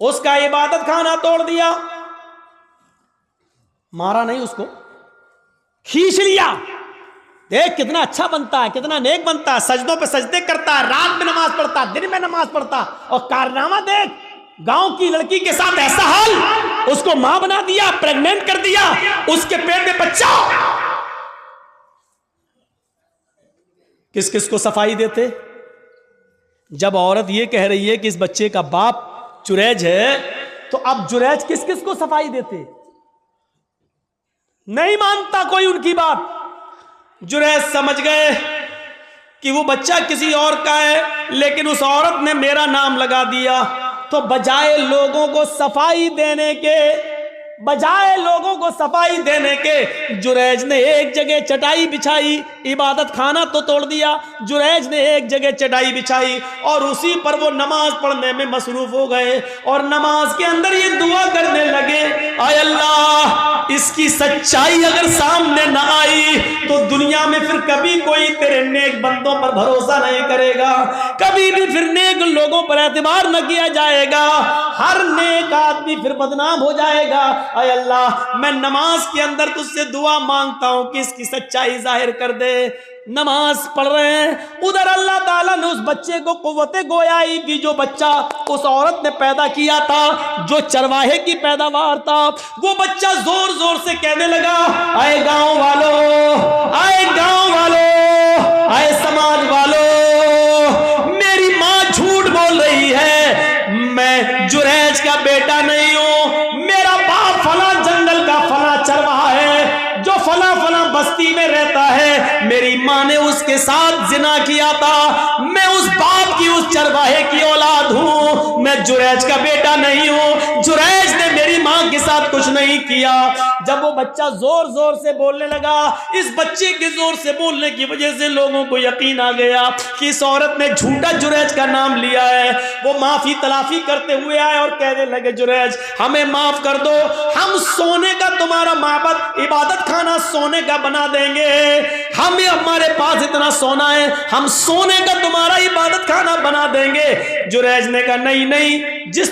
उसका इबादत खाना तोड़ दिया। मारा नहीं, उसको खींच लिया। देख कितना अच्छा बनता है, कितना नेक बनता है, सजदों पे सजदे करता है, रात में नमाज पढ़ता है, दिन में नमाज पढ़ता, और कारनामा देख, गांव की लड़की के साथ ऐसा हाल, उसको मां बना दिया, प्रेग्नेंट कर दिया, उसके पेट में बच्चा। किस किस को सफाई देते। जब औरत ये कह रही है कि इस बच्चे का बाप जुरैज है, तो अब जुरैज किस किस को सफाई देते। नहीं मानता कोई उनकी बात। जुरैज समझ गए कि वो बच्चा किसी और का है, लेकिन उस औरत ने मेरा नाम लगा दिया। तो बजाय लोगों को सफाई देने के जुरैज ने एक जगह चटाई बिछाई। इबादत खाना तो तोड़ दिया, जुरैज ने एक जगह चटाई बिछाई और उसी पर वो नमाज पढ़ने में मसरूफ हो गए। और नमाज के अंदर ये दुआ करने लगे, आय अल्लाह, इसकी सच्चाई अगर सामने न आई तो दुनिया में फिर कभी कोई तेरे नेक बंदों पर भरोसा नहीं करेगा, कभी भी फिर नेक लोगों पर एतबार न किया जाएगा, हर नेक आदमी फिर बदनाम हो जाएगा। आय अल्लाह, मैं नमाज के अंदर तुझसे दुआ मांगता हूं कि इसकी सच्चाई जाहिर कर दे। नमाज पढ़ रहे हैं, उधर अल्लाह ताला ने उस बच्चे को कुव्वते गोयाई की, जो बच्चा उस औरत ने पैदा किया था, जो चरवाहे की पैदावार था, वो बच्चा जोर जोर से कहने लगा, आए गांव वालों, आए गांव वालों, आए समाज वालों, मेरी मां झूठ बोल रही है, मैं जुरैज का बेटा नहीं हूं, मेरा बाप फला जंगल का फला चरवाहा है, जो फला फला बस्ती में रहता है, मेरी मां ने उसके साथ जिना किया था, मैं उस बाप की, उस चरवाहे की औलाद हूं, मैं जुरैज का बेटा नहीं हूं, जुरैज ने मेरी मां के साथ कुछ नहीं किया। जब वो बच्चा जोर जोर से बोलने लगा, इस बच्चे के जोर से बोलने की वजह से लोगों को यकीन आ गया कि इस औरत ने झूठा जुरैज का नाम लिया है। वो माफी तलाफी करते हुए आए और कहने लगे, जुरैज हमें माफ कर दो, हम सोने का तुम्हारा माबद, इबादत खाना सोने का बना देंगे, हमें हमारे पास इतना सोना है, हम सोने का तुम्हारा इबादत खाना बना देंगे। जुरैज ने कहा नहीं नहीं, जिस